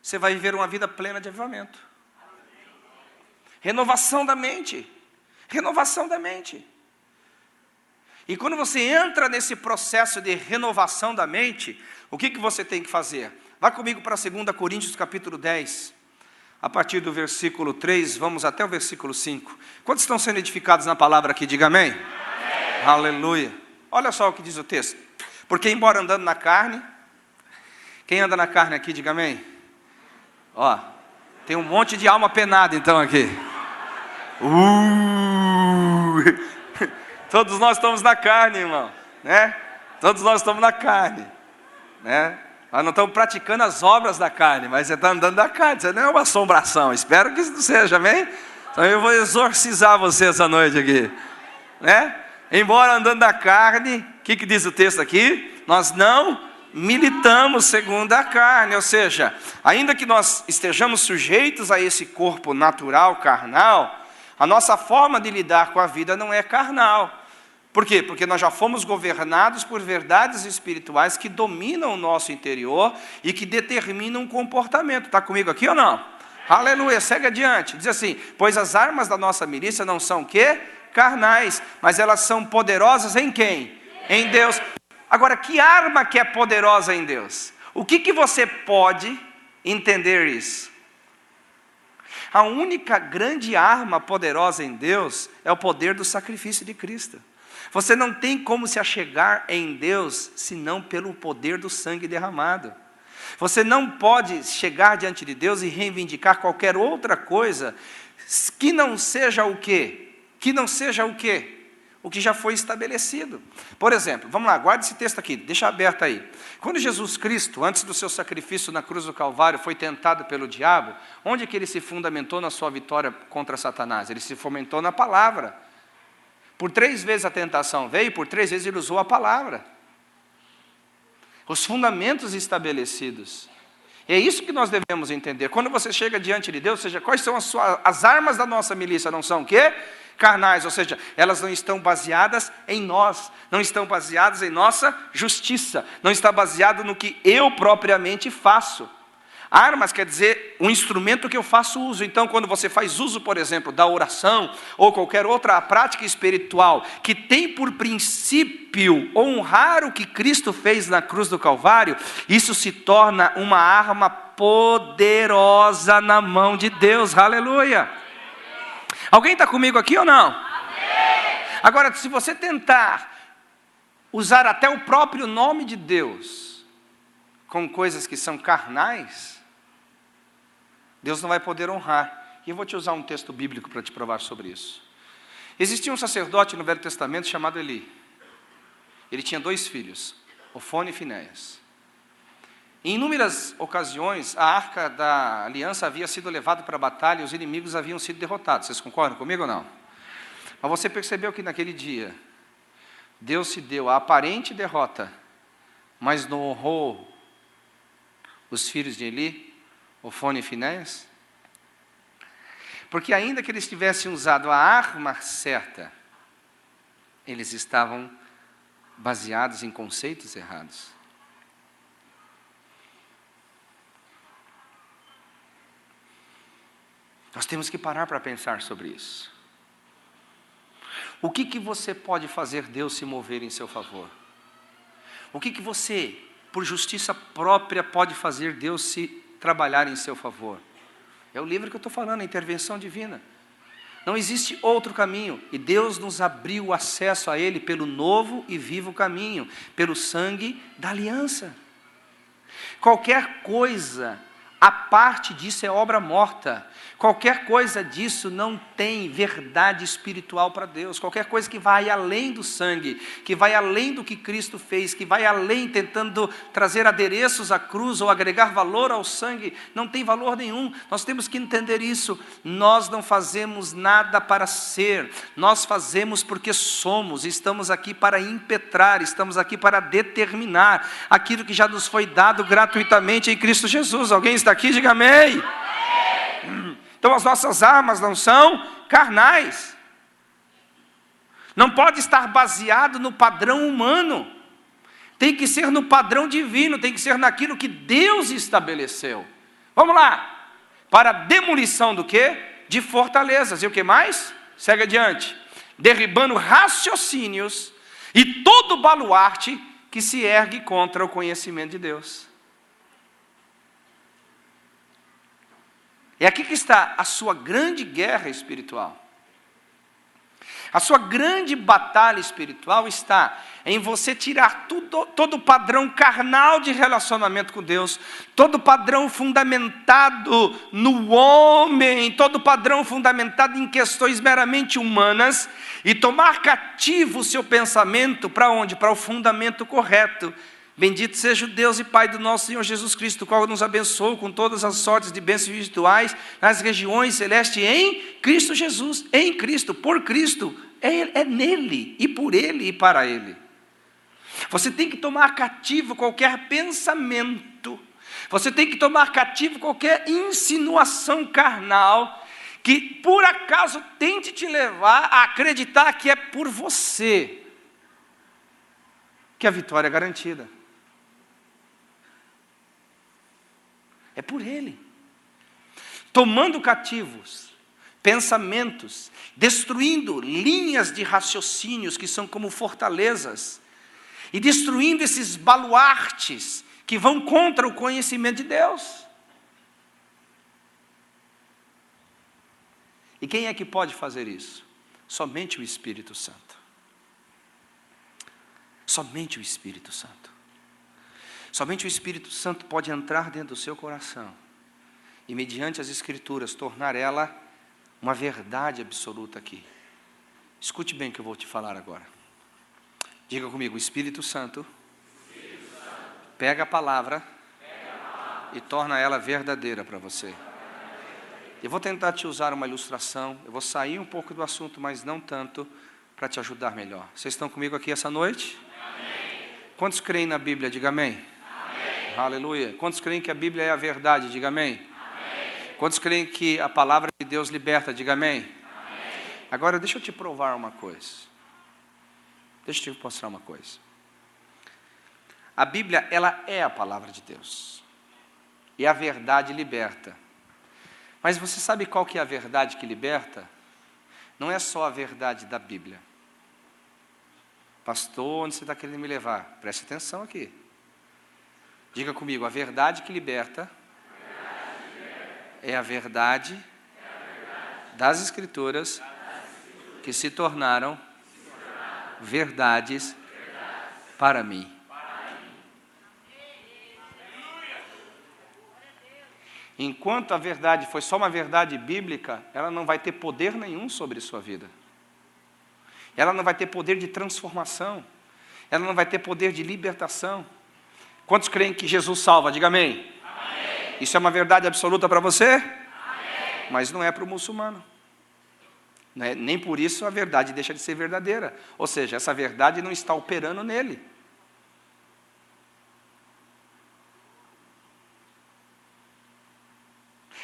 você vai viver uma vida plena de avivamento. Renovação da mente. Renovação da mente. E quando você entra nesse processo de renovação da mente, o que você tem que fazer? Vá comigo para 2 Coríntios capítulo 10, a partir do versículo 3, vamos até o versículo 5. Quantos estão sendo edificados na palavra aqui? Diga amém. Amém. Aleluia. Olha só o que diz o texto. Porque embora andando na carne, quem anda na carne aqui, diga amém. Ó, tem um monte de alma penada então aqui. Todos nós estamos na carne, irmão, né? Todos nós estamos na carne, né? Nós não estamos praticando as obras da carne, mas você está andando na carne, isso não é uma assombração, espero que isso não seja, amém? Então eu vou exorcizar você essa noite aqui, né? Embora andando na carne, o que diz o texto aqui? Nós não militamos segundo a carne, ou seja, ainda que nós estejamos sujeitos a esse corpo natural, carnal, a nossa forma de lidar com a vida não é carnal. Por quê? Porque nós já fomos governados por verdades espirituais que dominam o nosso interior e que determinam um comportamento. Está comigo aqui ou não? Aleluia, segue adiante. Diz assim: pois as armas da nossa milícia não são o quê? Carnais, mas elas são poderosas em quem? Em Deus. Agora, que arma que é poderosa em Deus? O que você pode entender isso? A única grande arma poderosa em Deus é o poder do sacrifício de Cristo. Você não tem como se achegar em Deus senão pelo poder do sangue derramado. Você não pode chegar diante de Deus e reivindicar qualquer outra coisa que não seja o quê? Que não seja o quê? O que já foi estabelecido. Por exemplo, vamos lá, guarde esse texto aqui, deixa aberto aí. Quando Jesus Cristo, antes do seu sacrifício na cruz do Calvário, foi tentado pelo diabo, onde que ele se fundamentou na sua vitória contra Satanás? Ele se fundamentou na palavra. Por 3 vezes a tentação veio, por 3 vezes ele usou a palavra. Os fundamentos estabelecidos. E é isso que nós devemos entender. Quando você chega diante de Deus, ou seja, quais são as armas da nossa milícia? Não são o quê? Carnais, ou seja, elas não estão baseadas em nós, não estão baseadas em nossa justiça, não está baseado no que eu propriamente faço. Armas quer dizer um instrumento que eu faço uso. Então, quando você faz uso, por exemplo, da oração ou qualquer outra prática espiritual que tem por princípio honrar o que Cristo fez na cruz do Calvário, isso se torna uma arma poderosa na mão de Deus. Aleluia! Alguém está comigo aqui ou não? Agora, se você tentar usar até o próprio nome de Deus com coisas que são carnais, Deus não vai poder honrar. E eu vou te usar um texto bíblico para te provar sobre isso. Existia um sacerdote no Velho Testamento chamado Eli. Ele tinha 2 filhos, Ofni e Finéias. Em inúmeras ocasiões, a arca da aliança havia sido levada para a batalha e os inimigos haviam sido derrotados. Vocês concordam comigo ou não? Mas você percebeu que naquele dia, Deus se deu a aparente derrota, mas não honrou os filhos de Eli, Ofni e Finéias? Porque ainda que eles tivessem usado a arma certa, eles estavam baseados em conceitos errados. Nós temos que parar para pensar sobre isso. O que você pode fazer Deus se mover em seu favor? O que você, por justiça própria, pode fazer Deus se trabalhar em seu favor? É o livro que eu estou falando, a intervenção divina. Não existe outro caminho, e Deus nos abriu o acesso a Ele pelo novo e vivo caminho, pelo sangue da aliança. Qualquer coisa a parte disso é obra morta. Qualquer coisa disso não tem verdade espiritual para Deus. Qualquer coisa que vai além do sangue, que vai além do que Cristo fez, que vai além tentando trazer adereços à cruz ou agregar valor ao sangue, não tem valor nenhum. Nós temos que entender isso. Nós não fazemos nada para ser, nós fazemos porque somos. Estamos aqui para impetrar, estamos aqui para determinar aquilo que já nos foi dado gratuitamente em Cristo Jesus. Alguém está aqui? Diga amém. Então as nossas armas não são carnais. Não pode estar baseado no padrão humano. Tem que ser no padrão divino, tem que ser naquilo que Deus estabeleceu. Vamos lá. Para demolição do quê? De fortalezas. E o que mais? Segue adiante. Derribando raciocínios e todo baluarte que se ergue contra o conhecimento de Deus. É aqui que está a sua grande guerra espiritual. A sua grande batalha espiritual está em você tirar todo o padrão carnal de relacionamento com Deus, todo padrão fundamentado no homem, todo padrão fundamentado em questões meramente humanas, e tomar cativo o seu pensamento para onde? Para o fundamento correto. Bendito seja o Deus e Pai do nosso Senhor Jesus Cristo, o qual nos abençoou com todas as sortes de bênçãos espirituais nas regiões celestes em Cristo Jesus, em Cristo, por Cristo, é nele, e por Ele, e para Ele. Você tem que tomar cativo qualquer pensamento, você tem que tomar cativo qualquer insinuação carnal, que por acaso tente te levar a acreditar que é por você que a vitória é garantida. É por Ele. Tomando cativos pensamentos, destruindo linhas de raciocínios que são como fortalezas, e destruindo esses baluartes que vão contra o conhecimento de Deus. E quem é que pode fazer isso? Somente o Espírito Santo. Somente o Espírito Santo. Somente o Espírito Santo pode entrar dentro do seu coração e, mediante as Escrituras, tornar ela uma verdade absoluta aqui. Escute bem o que eu vou te falar agora. Diga comigo: o Espírito Santo pega a palavra e torna ela verdadeira para você. Eu vou tentar te usar uma ilustração, eu vou sair um pouco do assunto, mas não tanto, para te ajudar melhor. Vocês estão comigo aqui essa noite? Amém. Quantos creem na Bíblia? Diga amém. Amém. Aleluia. Quantos creem que a Bíblia é a verdade? Diga amém. Amém. Quantos creem que a palavra de Deus liberta? Diga amém. Amém. Agora deixa eu te provar uma coisa. Deixa eu te mostrar uma coisa. A Bíblia, ela é a palavra de Deus. E a verdade liberta. Mas você sabe qual que é a verdade que liberta? Não é só a verdade da Bíblia. Pastor, onde você está querendo me levar? Preste atenção aqui. Diga comigo: a verdade que liberta é a verdade das Escrituras que se tornaram verdades para mim. Enquanto a verdade foi só uma verdade bíblica, ela não vai ter poder nenhum sobre a sua vida. Ela não vai ter poder de transformação. Ela não vai ter poder de libertação. Quantos creem que Jesus salva? Diga amém. Amém. Isso é uma verdade absoluta para você? Amém. Mas não é para o muçulmano. Não é, nem por isso a verdade deixa de ser verdadeira. Ou seja, essa verdade não está operando nele.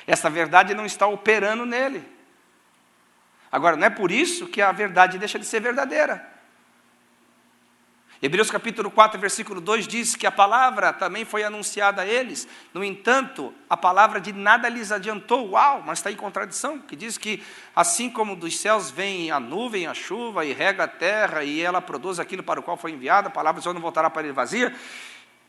Essa verdade não está operando nele. Agora, não é por isso que a verdade deixa de ser verdadeira. Hebreus capítulo 4, versículo 2 diz que a palavra também foi anunciada a eles, no entanto, a palavra de nada lhes adiantou. Uau, mas está em contradição, que diz que assim como dos céus vem a nuvem, a chuva, e rega a terra, e ela produz aquilo para o qual foi enviada, a palavra do Senhor não voltará para ele vazia.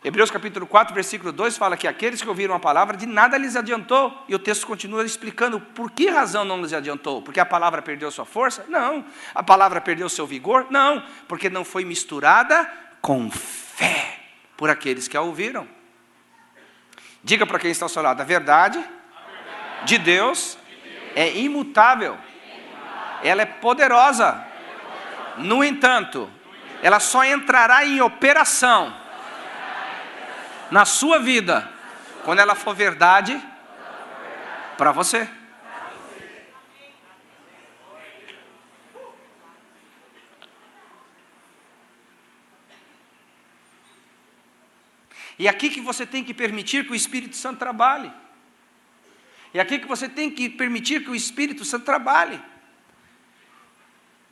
Hebreus capítulo 4, versículo 2 fala que aqueles que ouviram a palavra de nada lhes adiantou, e o texto continua explicando por que razão não lhes adiantou. Porque a palavra perdeu sua força? Não. A palavra perdeu seu vigor? Não. Porque não foi misturada com fé por aqueles que a ouviram. Diga para quem está ao seu lado, a verdade de Deus é imutável, ela é poderosa. No entanto, ela só entrará em operação na sua vida quando ela for verdade para você. E aqui que você tem que permitir que o Espírito Santo trabalhe. E aqui que você tem que permitir que o Espírito Santo trabalhe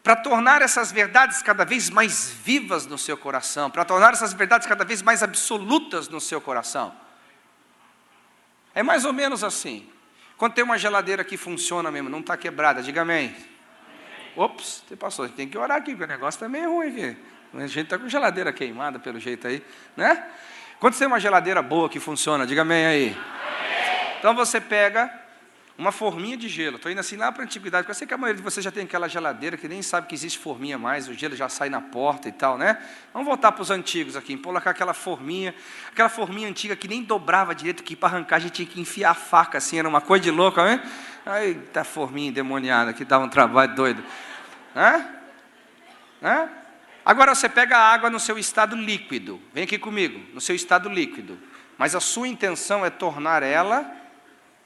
para tornar essas verdades cada vez mais vivas no seu coração, para tornar essas verdades cada vez mais absolutas no seu coração. É mais ou menos assim. Quando tem uma geladeira que funciona mesmo, não está quebrada, diga amém. Ops, você passou, a gente tem que orar aqui, porque o negócio está meio ruim aqui. A gente está com geladeira queimada pelo jeito aí, né? Quando tem uma geladeira boa que funciona, diga amém aí. Então você pega uma forminha de gelo. Estou indo assim lá para a antiguidade, porque eu sei que a maioria de vocês já tem aquela geladeira que nem sabe que existe forminha mais, o gelo já sai na porta e tal, né? Vamos voltar para os antigos aqui, colocar aquela forminha antiga que nem dobrava direito, que para arrancar a gente tinha que enfiar a faca assim, era uma coisa de louca, né? Aí tá forminha endemoniada, que dava um trabalho doido. Agora você pega a água no seu estado líquido, vem aqui comigo, no seu estado líquido, mas a sua intenção é tornar ela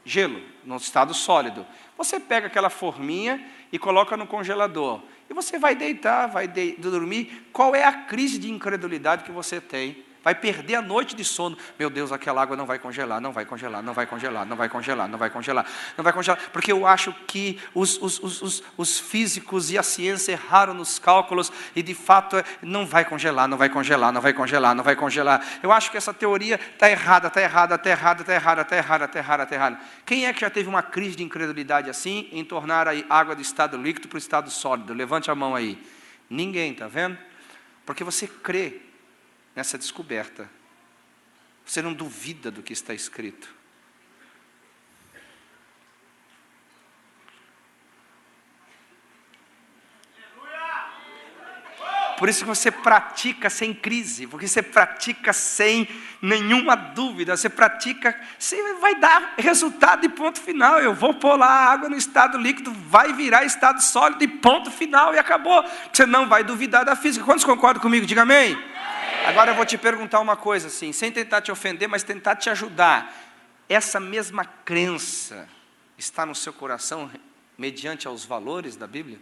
gelo, no estado sólido. Você pega aquela forminha e coloca no congelador. E você vai deitar, vai dormir. Qual é a crise de incredulidade que você tem? Vai perder a noite de sono. Meu Deus, aquela água não vai congelar, não vai congelar, não vai congelar, não vai congelar, não vai congelar, não vai congelar. Porque eu acho que os físicos e a ciência erraram nos cálculos e de fato não vai congelar, não vai congelar, não vai congelar, não vai congelar. Eu acho que essa teoria está errada, está errada, está errada, está errada, está errada, está errada, está errada. Quem é que já teve uma crise de incredulidade assim em tornar a água do estado líquido para o estado sólido? Levante a mão aí. Ninguém, está vendo? Porque você crê nessa descoberta. Você não duvida do que está escrito. Por isso que você pratica sem crise, porque você pratica sem nenhuma dúvida, você pratica, você vai dar resultado e ponto final. Eu vou pôr lá a água no estado líquido, vai virar estado sólido e ponto final e acabou. Você não vai duvidar da física. Quantos concordam comigo? Diga amém. Agora eu vou te perguntar uma coisa assim, sem tentar te ofender, mas tentar te ajudar. Essa mesma crença está no seu coração mediante aos valores da Bíblia?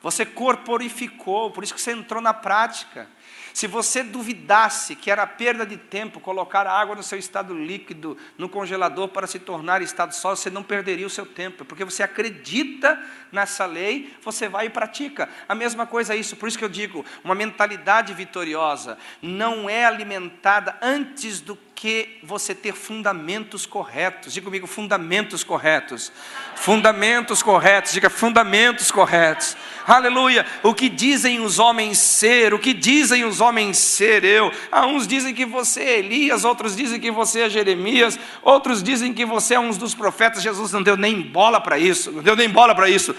Você corporificou, por isso que você entrou na prática. Se você duvidasse que era perda de tempo colocar a água no seu estado líquido, no congelador para se tornar estado sólido, você não perderia o seu tempo, porque você acredita nessa lei, você vai e pratica. A mesma coisa é isso, por isso que eu digo, uma mentalidade vitoriosa não é alimentada antes do que você ter fundamentos corretos. Diga comigo, fundamentos corretos. Fundamentos corretos, diga fundamentos corretos. Aleluia. O que dizem os homens ser, o que dizem os homens ser eu. Uns dizem que você é Elias, outros dizem que você é Jeremias, outros dizem que você é um dos profetas. Jesus não deu nem bola para isso, não deu nem bola para isso.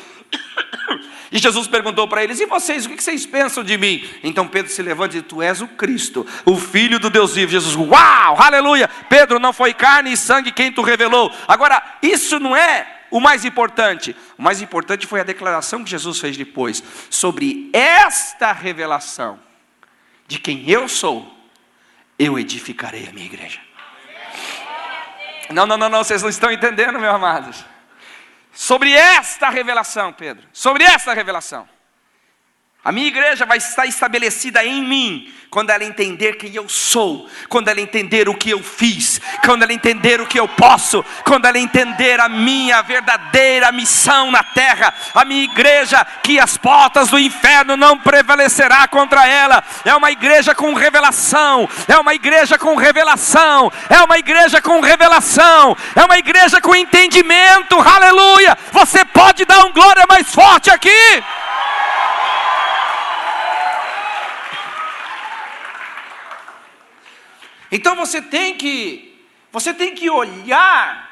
E Jesus perguntou para eles, e vocês, o que vocês pensam de mim? Então Pedro se levanta e diz, tu és o Cristo, o Filho do Deus vivo. Jesus, uau, aleluia, Pedro, não foi carne e sangue quem tu revelou. Agora, isso não é o mais importante. O mais importante foi a declaração que Jesus fez depois, sobre esta revelação, de quem eu sou, eu edificarei a minha igreja. Não, vocês não estão entendendo, meus amados. Sobre esta revelação, Pedro, sobre esta revelação, A minha igreja vai estar estabelecida em mim quando ela entender quem eu sou, quando ela entender o que eu fiz, quando ela entender o que eu posso, quando ela entender a minha verdadeira missão na terra. A minha igreja, que as portas do inferno não prevalecerá contra ela. É uma igreja com revelação, é uma igreja com revelação, é uma igreja com revelação, é uma igreja com entendimento. Aleluia! Você pode dar um glória mais forte aqui? Então você tem que olhar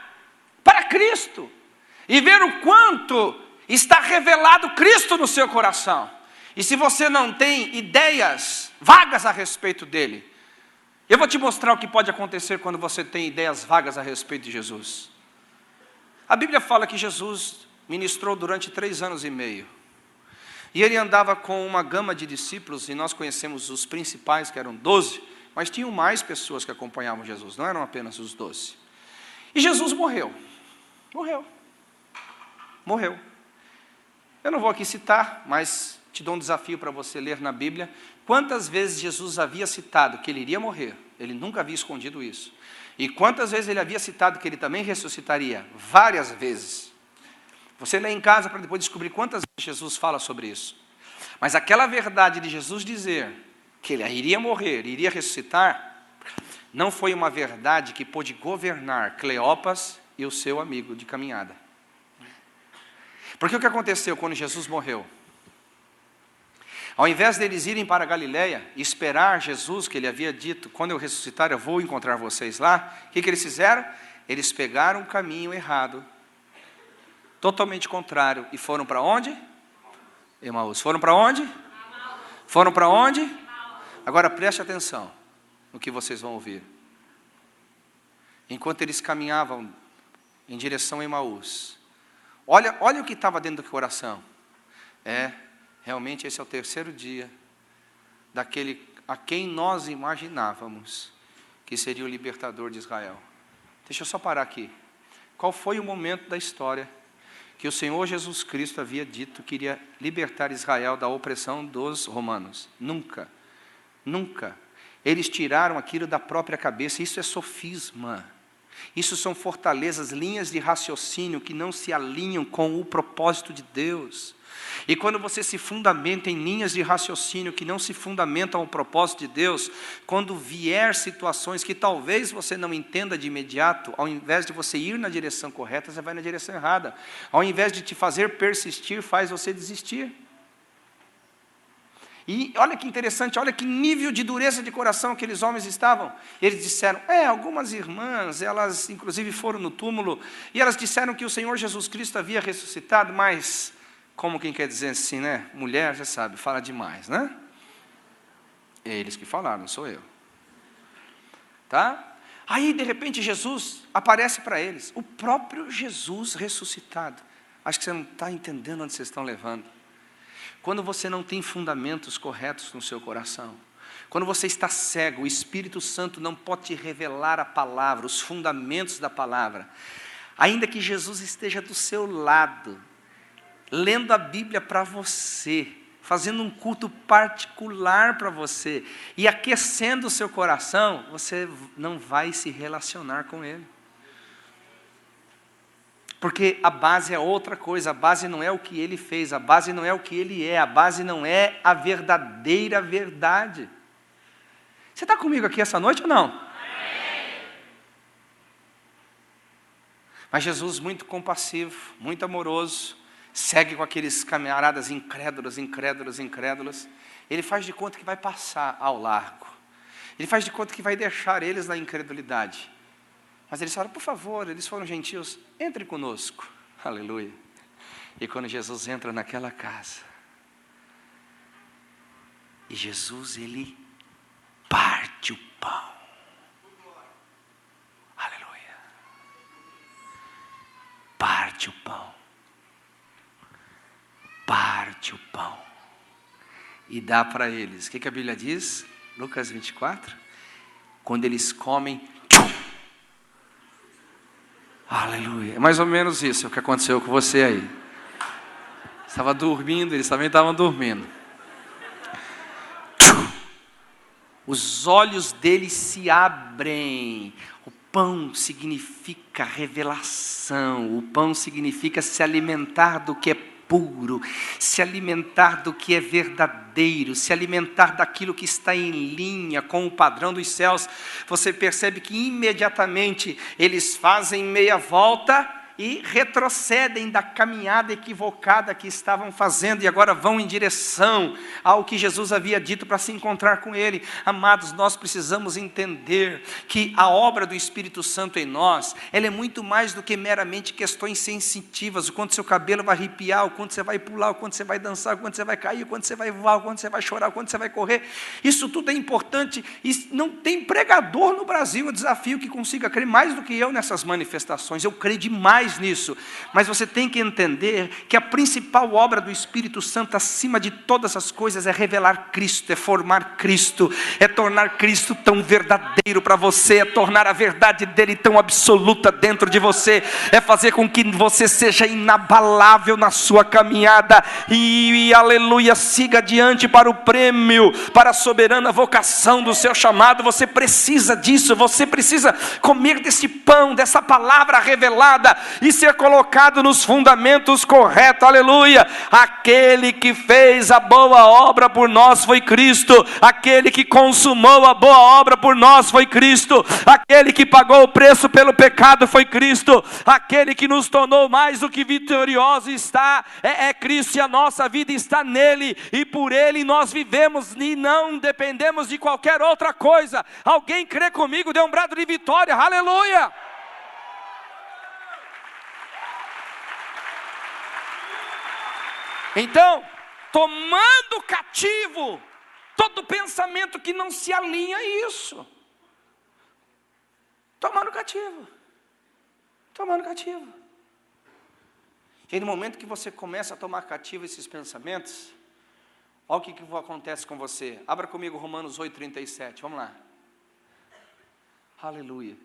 para Cristo e ver o quanto está revelado Cristo no seu coração. E se você não tem ideias vagas a respeito dele, eu vou te mostrar o que pode acontecer quando você tem ideias vagas a respeito de Jesus. A Bíblia fala que Jesus ministrou durante 3 anos e meio. E ele andava com uma gama de discípulos, e nós conhecemos os principais, que eram 12, mas tinham mais pessoas que acompanhavam Jesus, não eram apenas os 12. E Jesus morreu. Morreu. Eu não vou aqui citar, mas te dou um desafio para você ler na Bíblia. Quantas vezes Jesus havia citado que ele iria morrer? Ele nunca havia escondido isso. E quantas vezes ele havia citado que ele também ressuscitaria? Várias vezes. Você lê em casa para depois descobrir quantas vezes Jesus fala sobre isso. Mas aquela verdade de Jesus dizer que ele iria morrer, iria ressuscitar, não foi uma verdade que pôde governar Cleopas e o seu amigo de caminhada. Porque o que aconteceu quando Jesus morreu? Ao invés deles irem para a Galileia e esperar Jesus, que ele havia dito, quando eu ressuscitar eu vou encontrar vocês lá, o que eles fizeram? Eles pegaram o caminho errado, totalmente contrário, e foram para onde? Emaús. Foram para onde? Foram para onde? Agora preste atenção no que vocês vão ouvir. Enquanto eles caminhavam em direção a Emaús, olha o que estava dentro do coração. Realmente esse é o 3º dia daquele a quem nós imaginávamos que seria o libertador de Israel. Deixa eu só parar aqui. Qual foi o momento da história que o Senhor Jesus Cristo havia dito que iria libertar Israel da opressão dos romanos? Nunca. Eles tiraram aquilo da própria cabeça. Isso é sofisma. Isso são fortalezas, linhas de raciocínio que não se alinham com o propósito de Deus. E quando você se fundamenta em linhas de raciocínio que não se fundamentam ao propósito de Deus, quando vier situações que talvez você não entenda de imediato, ao invés de você ir na direção correta, você vai na direção errada. Ao invés de te fazer persistir, faz você desistir. E olha que interessante, olha que nível de dureza de coração aqueles homens estavam. Eles disseram, algumas irmãs, elas inclusive foram no túmulo, e elas disseram que o Senhor Jesus Cristo havia ressuscitado, mas, como quem quer dizer assim, né? Mulher, já sabe, fala demais, né? É eles que falaram, não sou eu. Tá? Aí, de repente, Jesus aparece para eles, o próprio Jesus ressuscitado. Acho que você não está entendendo onde vocês estão levando. Quando você não tem fundamentos corretos no seu coração, quando você está cego, o Espírito Santo não pode te revelar a palavra, os fundamentos da palavra, ainda que Jesus esteja do seu lado, lendo a Bíblia para você, fazendo um culto particular para você, e aquecendo o seu coração, você não vai se relacionar com Ele. Porque a base é outra coisa, a base não é o que ele fez, a base não é o que ele é, a base não é a verdadeira verdade. Você está comigo aqui essa noite ou não? Mas Jesus, muito compassivo, muito amoroso, segue com aqueles camaradas incrédulos, ele faz de conta que vai passar ao largo, ele faz de conta que vai deixar eles na incredulidade. Mas eles falaram, por favor, eles foram gentios, entre conosco. Aleluia. E quando Jesus entra naquela casa, e Jesus, ele parte o pão. Aleluia. Parte o pão. Parte o pão. E dá para eles. O que a Bíblia diz? Lucas 24. Quando eles comem, aleluia. É mais ou menos isso que aconteceu com você aí. Estava dormindo, eles também estavam dormindo. os olhos dele se abrem. O pão significa revelação, o pão significa se alimentar do que é puro, se alimentar do que é verdadeiro, se alimentar daquilo que está em linha com o padrão dos céus. Você percebe que imediatamente eles fazem meia volta e retrocedem da caminhada equivocada que estavam fazendo, e agora vão em direção ao que Jesus havia dito para se encontrar com ele. Amados, nós precisamos entender que a obra do Espírito Santo em nós, ela é muito mais do que meramente questões sensitivas, o quanto seu cabelo vai arrepiar, o quanto você vai pular, o quanto você vai dançar, o quanto você vai cair, o quanto você vai voar, o quanto você vai chorar, o quanto você vai correr. Isso tudo é importante, e não tem pregador no Brasil, eu desafio que consiga crer mais do que eu nessas manifestações. Eu creio demais nisso, mas você tem que entender que a principal obra do Espírito Santo, acima de todas as coisas, é revelar Cristo, é formar Cristo, é tornar Cristo tão verdadeiro para você, é tornar a verdade dele tão absoluta dentro de você, é fazer com que você seja inabalável na sua caminhada, e aleluia, siga adiante para o prêmio, para a soberana vocação do seu chamado. Você precisa disso, você precisa comer desse pão, dessa palavra revelada, e ser colocado nos fundamentos corretos, aleluia. Aquele que fez a boa obra por nós foi Cristo, aquele que consumou a boa obra por nós foi Cristo, aquele que pagou o preço pelo pecado foi Cristo, aquele que nos tornou mais do que vitorioso é Cristo, e a nossa vida está nele, e por ele nós vivemos, e não dependemos de qualquer outra coisa. Alguém crê comigo? Dê um brado de vitória, aleluia. Então, tomando cativo todo pensamento que não se alinha a isso. Tomando cativo. E aí, no momento que você começa a tomar cativo esses pensamentos, olha o que acontece com você. Abra comigo Romanos 8:37, vamos lá. Aleluia.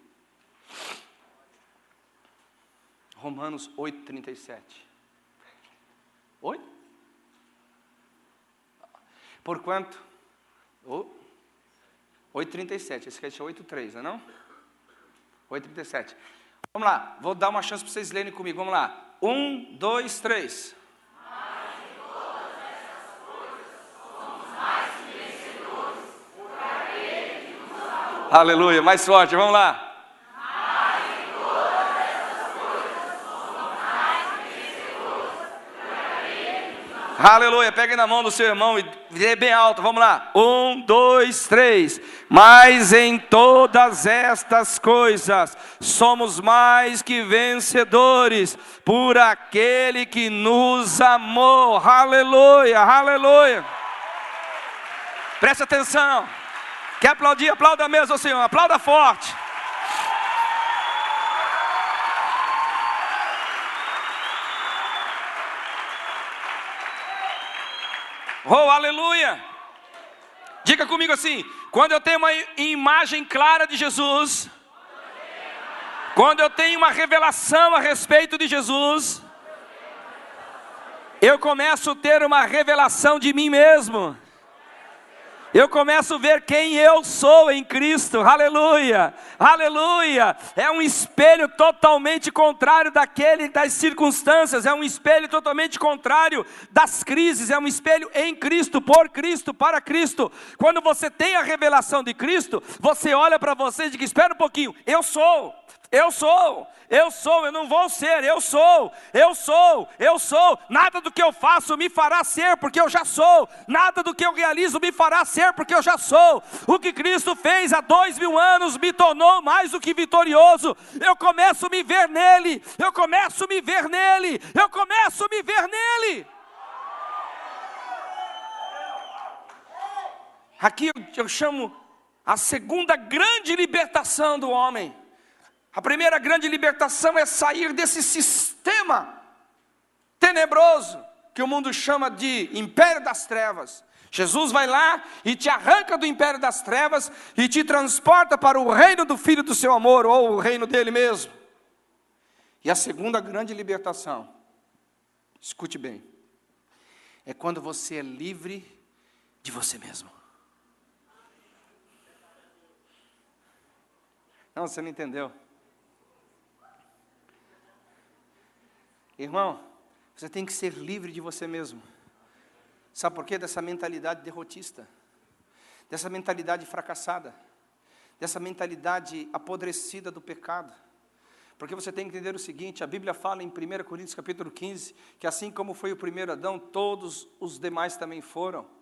Romanos 8:37. Oi? Porquanto, 8:37, esse aqui é 8:3, não é não? 8:37. Vamos lá, vou dar uma chance para vocês lerem comigo, vamos lá. 1, 2, 3. Mas em todas essas coisas somos mais que vencedores por aquele que nos amou. Aleluia, mais forte, vamos lá. Aleluia, pegue na mão do seu irmão e dê bem alto, vamos lá. 1, 2, 3. Mas em todas estas coisas somos mais que vencedores por aquele que nos amou. Aleluia, aleluia. Preste atenção. Quer aplaudir? Aplauda mesmo, Senhor, aplauda forte. Oh, aleluia! Diga comigo assim: quando eu tenho uma imagem clara de Jesus, quando eu tenho uma revelação a respeito de Jesus, eu começo a ter uma revelação de mim mesmo. Eu começo a ver quem eu sou em Cristo, aleluia, aleluia. É um espelho totalmente contrário das circunstâncias, é um espelho totalmente contrário das crises, é um espelho em Cristo, por Cristo, para Cristo. Quando você tem a revelação de Cristo, você olha para você e diz: espera um pouquinho, eu sou, eu não vou ser, eu sou, nada do que eu faço me fará ser, porque eu já sou, nada do que eu realizo me fará ser, porque eu já sou. O que Cristo fez há 2000 anos me tornou mais do que vitorioso. Eu começo a me ver nele, Aqui eu chamo a segunda grande libertação do homem. A primeira grande libertação é sair desse sistema tenebroso que o mundo chama de império das trevas. Jesus vai lá e te arranca do império das trevas e te transporta para o reino do Filho do seu amor, ou o reino dele mesmo. E a segunda grande libertação, escute bem, é quando você é livre de você mesmo. Não, você não entendeu. Irmão, você tem que ser livre de você mesmo. Sabe por quê? Dessa mentalidade derrotista, dessa mentalidade fracassada, dessa mentalidade apodrecida do pecado. Porque você tem que entender o seguinte, a Bíblia fala em 1 Coríntios capítulo 15, que assim como foi o primeiro Adão, todos os demais também foram.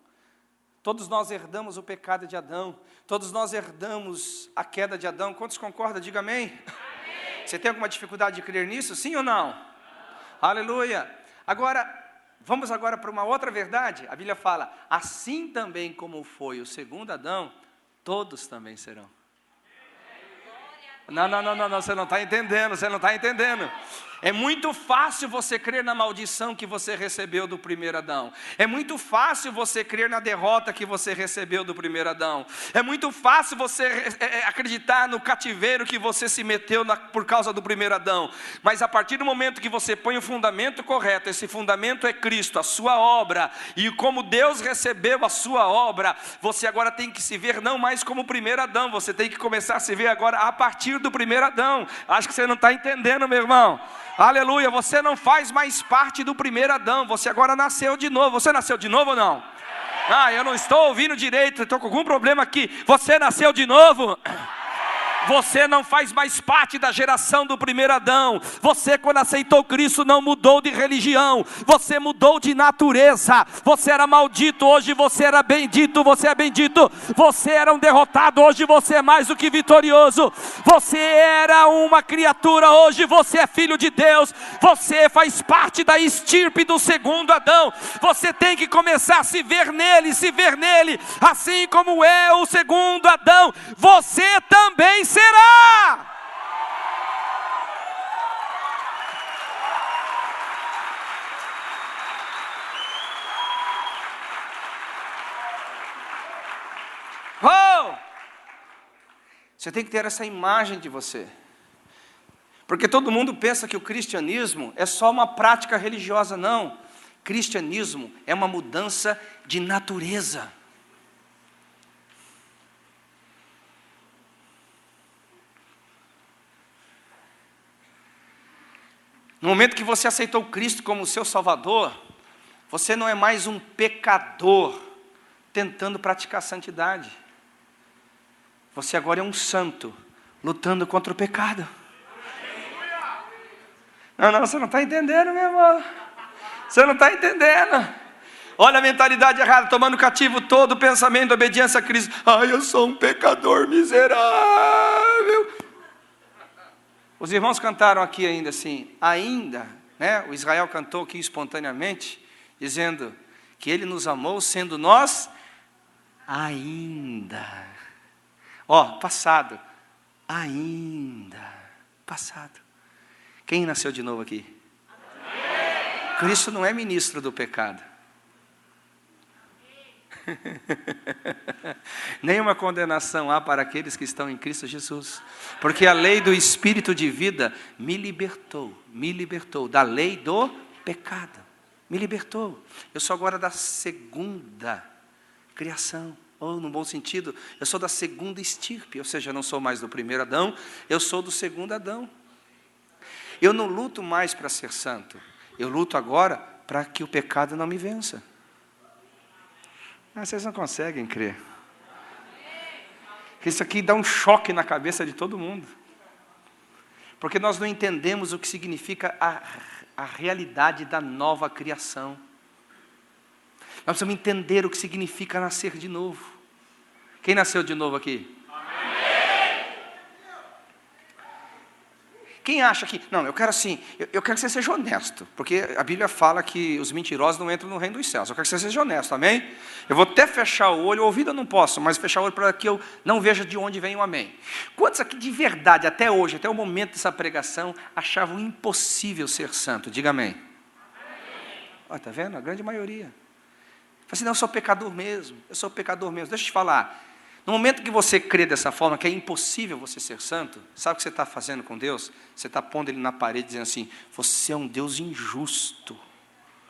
Todos nós herdamos o pecado de Adão, todos nós herdamos a queda de Adão. Quantos concordam? Diga amém. Amém. Você tem alguma dificuldade de crer nisso, sim ou não? Não. Aleluia. Agora, vamos agora para uma outra verdade. A Bíblia fala, assim também como foi o segundo Adão, todos também serão. Não, você não está entendendo. É muito fácil você crer na maldição que você recebeu do primeiro Adão. É muito fácil você crer na derrota que você recebeu do primeiro Adão. É muito fácil você acreditar no cativeiro que você se meteu por causa do primeiro Adão. Mas a partir do momento que você põe o fundamento correto, esse fundamento é Cristo, a sua obra, e como Deus recebeu a sua obra, você agora tem que se ver não mais como o primeiro Adão, você tem que começar a se ver agora a partir do primeiro Adão. Acho que você não está entendendo, meu irmão. Aleluia, você não faz mais parte do primeiro Adão, você agora nasceu de novo. Você nasceu de novo ou não? Eu não estou ouvindo direito, estou com algum problema aqui. Você nasceu de novo? Você não faz mais parte da geração do primeiro Adão. Você, quando aceitou Cristo, não mudou de religião. Você mudou de natureza. Você era maldito, hoje você era bendito. Você é bendito. Você era um derrotado, hoje você é mais do que vitorioso. Você era uma criatura, hoje você é filho de Deus. Você faz parte da estirpe do segundo Adão. Você tem que começar a se ver nele, assim como é o segundo Adão. Você também será. Você tem que ter essa imagem de você. Porque todo mundo pensa que o cristianismo é só uma prática religiosa. Não. Cristianismo é uma mudança de natureza. No momento que você aceitou Cristo como seu Salvador, você não é mais um pecador tentando praticar santidade. Você agora é um santo lutando contra o pecado. Não, você não está entendendo, meu irmão. Você não está entendendo. Olha a mentalidade errada, tomando cativo todo o pensamento de obediência a Cristo. Eu sou um pecador miserável. Os irmãos cantaram aqui ainda assim, o Israel cantou aqui espontaneamente, dizendo que Ele nos amou sendo nós ainda. Passado. Ainda. Passado. Quem nasceu de novo aqui? Amém. Cristo não é ministro do pecado. Nenhuma condenação há para aqueles que estão em Cristo Jesus, porque a lei do Espírito de vida me libertou da lei do pecado, me libertou. Eu sou agora da segunda criação, ou no bom sentido, eu sou da segunda estirpe, ou seja, eu não sou mais do primeiro Adão, eu sou do segundo Adão. Eu não luto mais para ser santo, eu luto agora para que o pecado não me vença. Vocês não conseguem crer. Isso aqui dá um choque na cabeça de todo mundo. Porque nós não entendemos o que significa a realidade da nova criação. Nós precisamos entender o que significa nascer de novo. Quem nasceu de novo aqui? Quem acha que... Não, eu quero que você seja honesto, porque a Bíblia fala que os mentirosos não entram no reino dos céus. Eu quero que você seja honesto, amém? Eu vou até fechar o olho, o ouvido eu não posso, mas fechar o olho para que eu não veja de onde vem o amém. Quantos aqui de verdade, até hoje, até o momento dessa pregação, achavam impossível ser santo? Diga amém. Está vendo? A grande maioria. Fala assim, não, eu sou pecador mesmo, Deixa eu te falar. No momento que você crê dessa forma, que é impossível você ser santo, sabe o que você está fazendo com Deus? Você está pondo Ele na parede dizendo assim, você é um Deus injusto.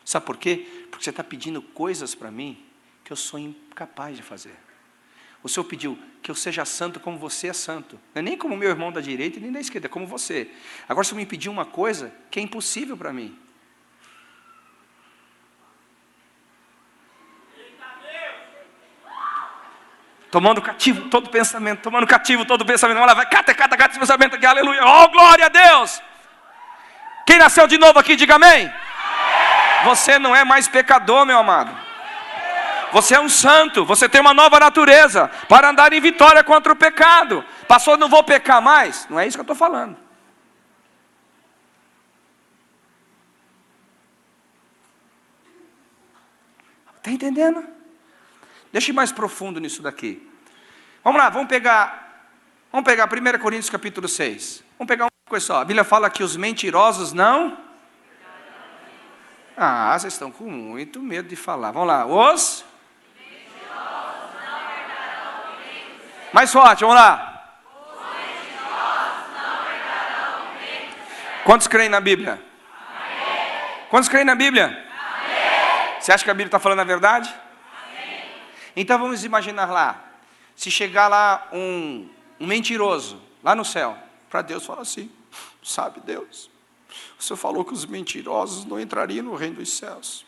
Sabe por quê? Porque você está pedindo coisas para mim que eu sou incapaz de fazer. O Senhor pediu que eu seja santo como você é santo. Não é nem como meu irmão da direita e nem da esquerda, é como você. Agora o Senhor me pediu uma coisa que é impossível para mim. Tomando cativo todo pensamento, tomando cativo todo pensamento. Vamos lá, vai, cata esse pensamento aqui, aleluia. Oh, glória a Deus! Quem nasceu de novo aqui, diga amém. Você não é mais pecador, meu amado. Você é um santo, você tem uma nova natureza para andar em vitória contra o pecado. Pastor, não vou pecar mais? Não é isso que eu estou falando. Está entendendo? Deixa eu ir mais profundo nisso daqui. Vamos lá, vamos pegar 1 Coríntios capítulo 6. Vamos pegar uma coisa só. A Bíblia fala que os mentirosos não... Ah, vocês estão com muito medo de falar. Vamos lá, os... mentirosos não herdarão o reino dos céus. Mais forte, vamos lá. Os mentirosos não herdarão o reino dos céus. Quantos creem na Bíblia? Amém. Quantos creem na Bíblia? Amém. Você acha que a Bíblia está falando a verdade? Então vamos imaginar lá, se chegar lá um mentiroso, lá no céu, para Deus falar assim, sabe Deus, o Senhor falou que os mentirosos não entrariam no reino dos céus,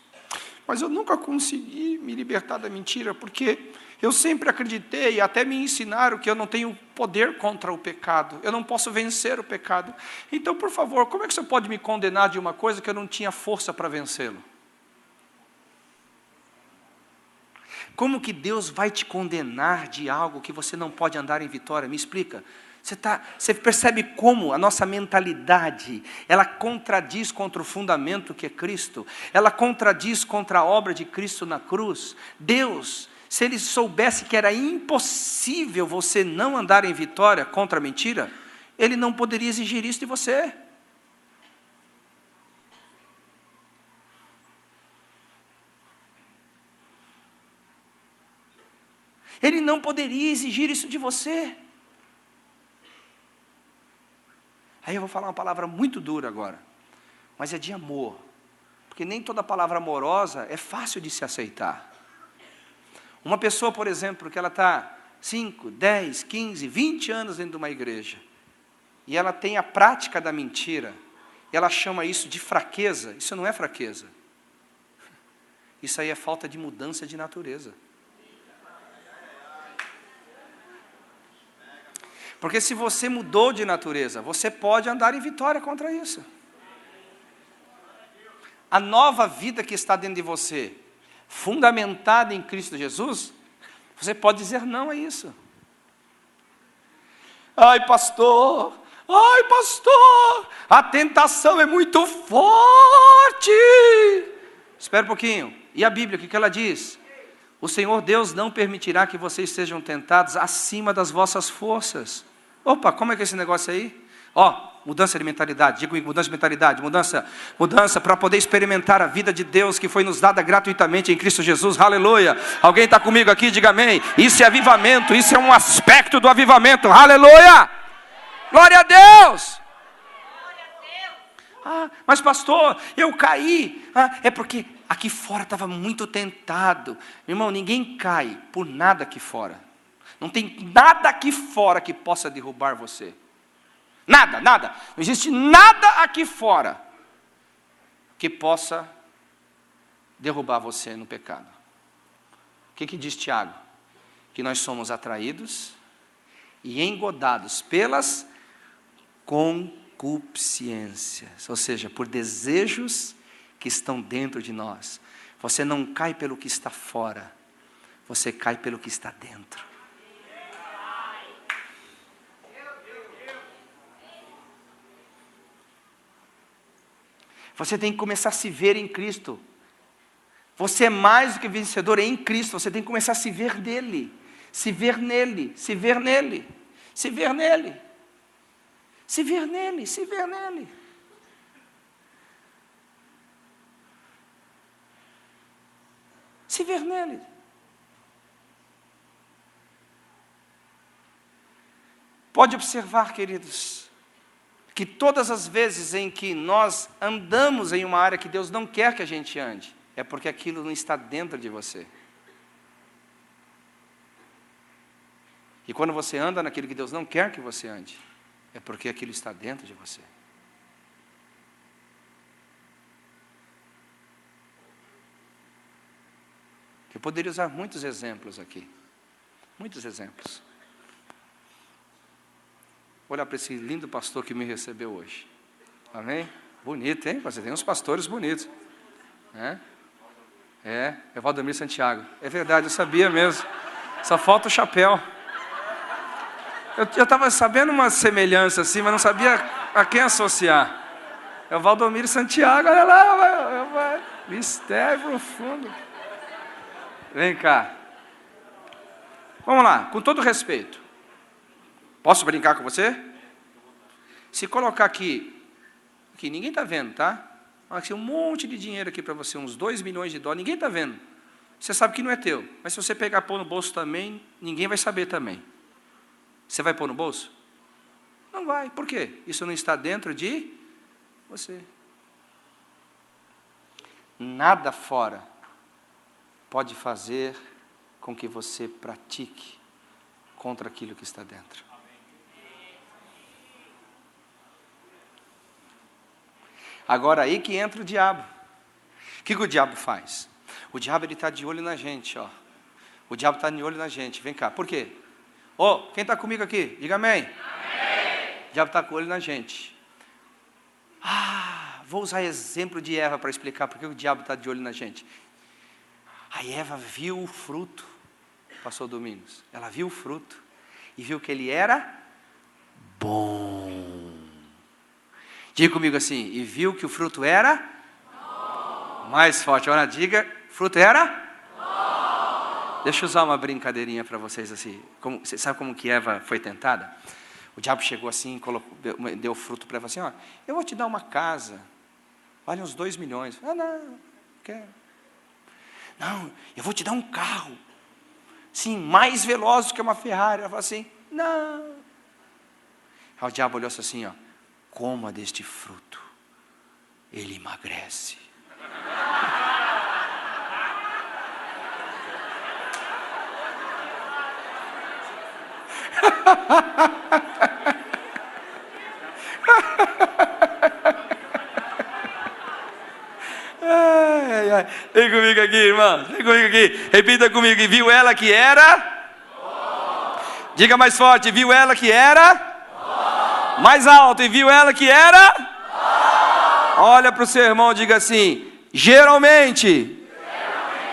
mas eu nunca consegui me libertar da mentira, porque eu sempre acreditei, e até me ensinaram que eu não tenho poder contra o pecado, eu não posso vencer o pecado, então por favor, como é que você pode me condenar de uma coisa que eu não tinha força para vencê-lo? Como que Deus vai te condenar de algo que você não pode andar em vitória? Me explica. Você percebe como a nossa mentalidade, ela contradiz contra o fundamento que é Cristo, ela contradiz contra a obra de Cristo na cruz. Deus, se Ele soubesse que era impossível você não andar em vitória contra a mentira, Ele não poderia exigir isso de você. Ele não poderia exigir isso de você. Aí eu vou falar uma palavra muito dura agora, mas é de amor, porque nem toda palavra amorosa é fácil de se aceitar. Uma pessoa, por exemplo, que ela está 5, 10, 15, 20 anos dentro de uma igreja, e ela tem a prática da mentira, ela chama isso de fraqueza. Isso não é fraqueza, isso aí é falta de mudança de natureza. Porque se você mudou de natureza, você pode andar em vitória contra isso. A nova vida que está dentro de você, fundamentada em Cristo Jesus, você pode dizer não a isso. Ai, pastor, a tentação é muito forte. Espera um pouquinho. E a Bíblia, o que ela diz? O Senhor Deus não permitirá que vocês sejam tentados acima das vossas forças. Opa, como é que é esse negócio aí? Mudança de mentalidade, digo mudança de mentalidade, mudança para poder experimentar a vida de Deus que foi nos dada gratuitamente em Cristo Jesus, aleluia. Alguém está comigo aqui, diga amém. Isso é avivamento, isso é um aspecto do avivamento, aleluia. Glória a Deus. Mas pastor, eu caí. É porque aqui fora estava muito tentado. Irmão, ninguém cai por nada aqui fora. Não tem nada aqui fora que possa derrubar você. Nada. Não existe nada aqui fora que possa derrubar você no pecado. O que diz Tiago? Que nós somos atraídos e engodados pelas concupiscências, ou seja, por desejos que estão dentro de nós. Você não cai pelo que está fora, você cai pelo que está dentro. Você tem que começar a se ver em Cristo. Você é mais do que vencedor em Cristo. Você tem que começar a se ver nele. Se ver nele. Se ver nele. Se ver nele. Se ver nele. Se ver nele. Se ver nele. Pode observar, queridos, que todas as vezes em que nós andamos em uma área que Deus não quer que a gente ande, é porque aquilo não está dentro de você. E quando você anda naquilo que Deus não quer que você ande, é porque aquilo está dentro de você. Eu poderia usar muitos exemplos aqui. Muitos exemplos. Vou olhar para esse lindo pastor que me recebeu hoje. Amém? Bonito, hein? Você tem uns pastores bonitos. É Valdomir Santiago. É verdade, eu sabia mesmo. Só falta o chapéu. Eu estava sabendo uma semelhança assim, mas não sabia a quem associar. É o Valdomir Santiago, olha lá. Mistério profundo. Vem cá. Vamos lá, com todo respeito. Posso brincar com você? Se colocar aqui ninguém está vendo, tá? Aqui um monte de dinheiro aqui para você, uns 2 milhões de dólares, ninguém está vendo. Você sabe que não é teu, mas se você pegar e pôr no bolso também, ninguém vai saber também. Você vai pôr no bolso? Não vai, por quê? Isso não está dentro de você. Nada fora pode fazer com que você pratique contra aquilo que está dentro. Agora aí que entra o diabo. O que o diabo faz? O diabo está de olho na gente, ó. O diabo está de olho na gente. Vem cá, por quê? Quem está comigo aqui? Diga amém. Amém. O diabo está com olho na gente. Vou usar exemplo de Eva para explicar por que o diabo está de olho na gente. A Eva viu o fruto, pastor Domingos. Ela viu o fruto e viu que ele era bom. Diga comigo assim, e viu que o fruto era bom. Mais forte, agora diga, fruto era bom. Deixa eu usar uma brincadeirinha para vocês assim. Você sabe como que Eva foi tentada? O diabo chegou assim, deu fruto para ela assim, eu vou te dar uma casa, vale uns 2 milhões. Não quero. Não, eu vou te dar um carro, sim, mais veloz do que uma Ferrari. Ela falou assim, não. Aí o diabo olhou assim, coma deste fruto, ele emagrece. Vem comigo aqui, irmão. Vem comigo aqui. Repita comigo. E viu ela que era? Bom. Diga mais forte. Viu ela que era? Bom. Mais alto. E viu ela que era? Bom. Olha para o seu irmão e diga assim: geralmente,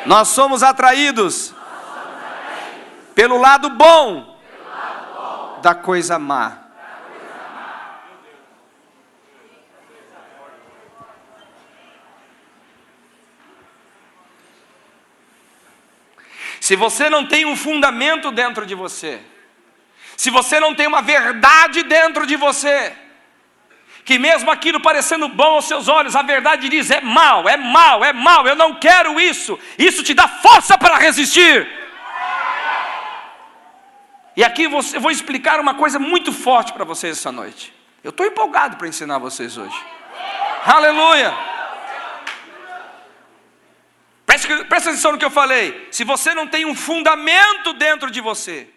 nós somos atraídos pelo lado bom da coisa má. Se você não tem um fundamento dentro de você, se você não tem uma verdade dentro de você, que mesmo aquilo parecendo bom aos seus olhos, a verdade diz, é mal, é mal, é mal, eu não quero isso, isso te dá força para resistir. E aqui eu vou explicar uma coisa muito forte para vocês essa noite. Eu estou empolgado para ensinar vocês hoje. Aleluia! Presta atenção no que eu falei. Se você não tem um fundamento dentro de você,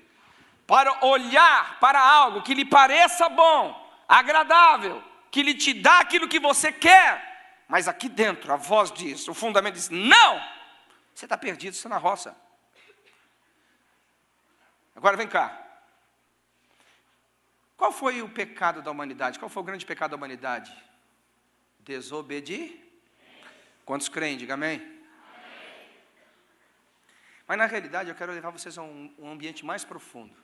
para olhar para algo que lhe pareça bom, agradável, que lhe te dá aquilo que você quer, mas aqui dentro a voz diz, o fundamento diz, não! Você está perdido, você está na roça. Agora vem cá. Qual foi o pecado da humanidade? Qual foi o grande pecado da humanidade? Desobedir? Quantos creem? Diga amém. Mas na realidade eu quero levar vocês a um ambiente mais profundo.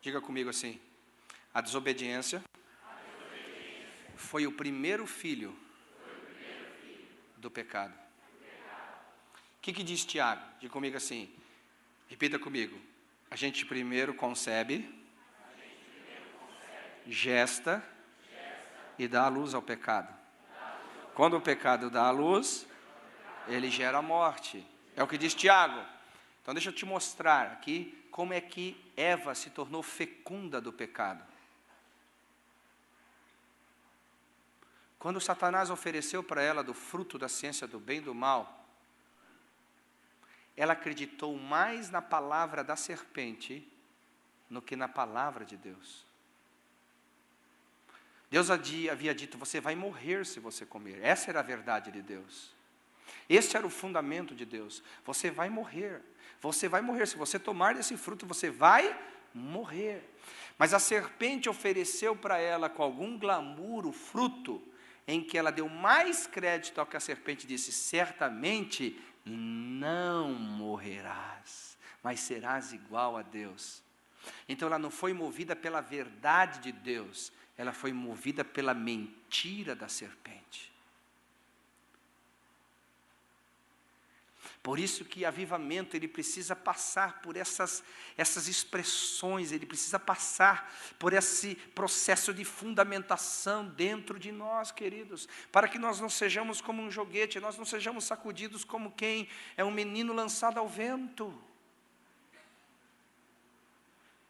Diga comigo assim: a desobediência foi o primeiro filho do pecado. O que diz Tiago? Diga comigo assim, repita comigo: a gente primeiro concebe, gesta e dá a luz ao pecado. Quando o pecado dá a luz, ele gera a morte. É o que diz Tiago. Então deixa eu te mostrar aqui como é que Eva se tornou fecunda do pecado. Quando Satanás ofereceu para ela do fruto da ciência do bem e do mal, ela acreditou mais na palavra da serpente no que na palavra de Deus. Deus havia dito, você vai morrer se você comer. Essa era a verdade de Deus. Esse era o fundamento de Deus. Você vai morrer. Você vai morrer. Se você tomar desse fruto, você vai morrer. Mas a serpente ofereceu para ela com algum glamour o fruto, em que ela deu mais crédito ao que a serpente disse, certamente não morrerás, mas serás igual a Deus. Então ela não foi movida pela verdade de Deus, ela foi movida pela mentira da serpente. Por isso que avivamento, ele precisa passar por essas expressões, ele precisa passar por esse processo de fundamentação dentro de nós, queridos, para que nós não sejamos como um joguete, nós não sejamos sacudidos como quem é um menino lançado ao vento.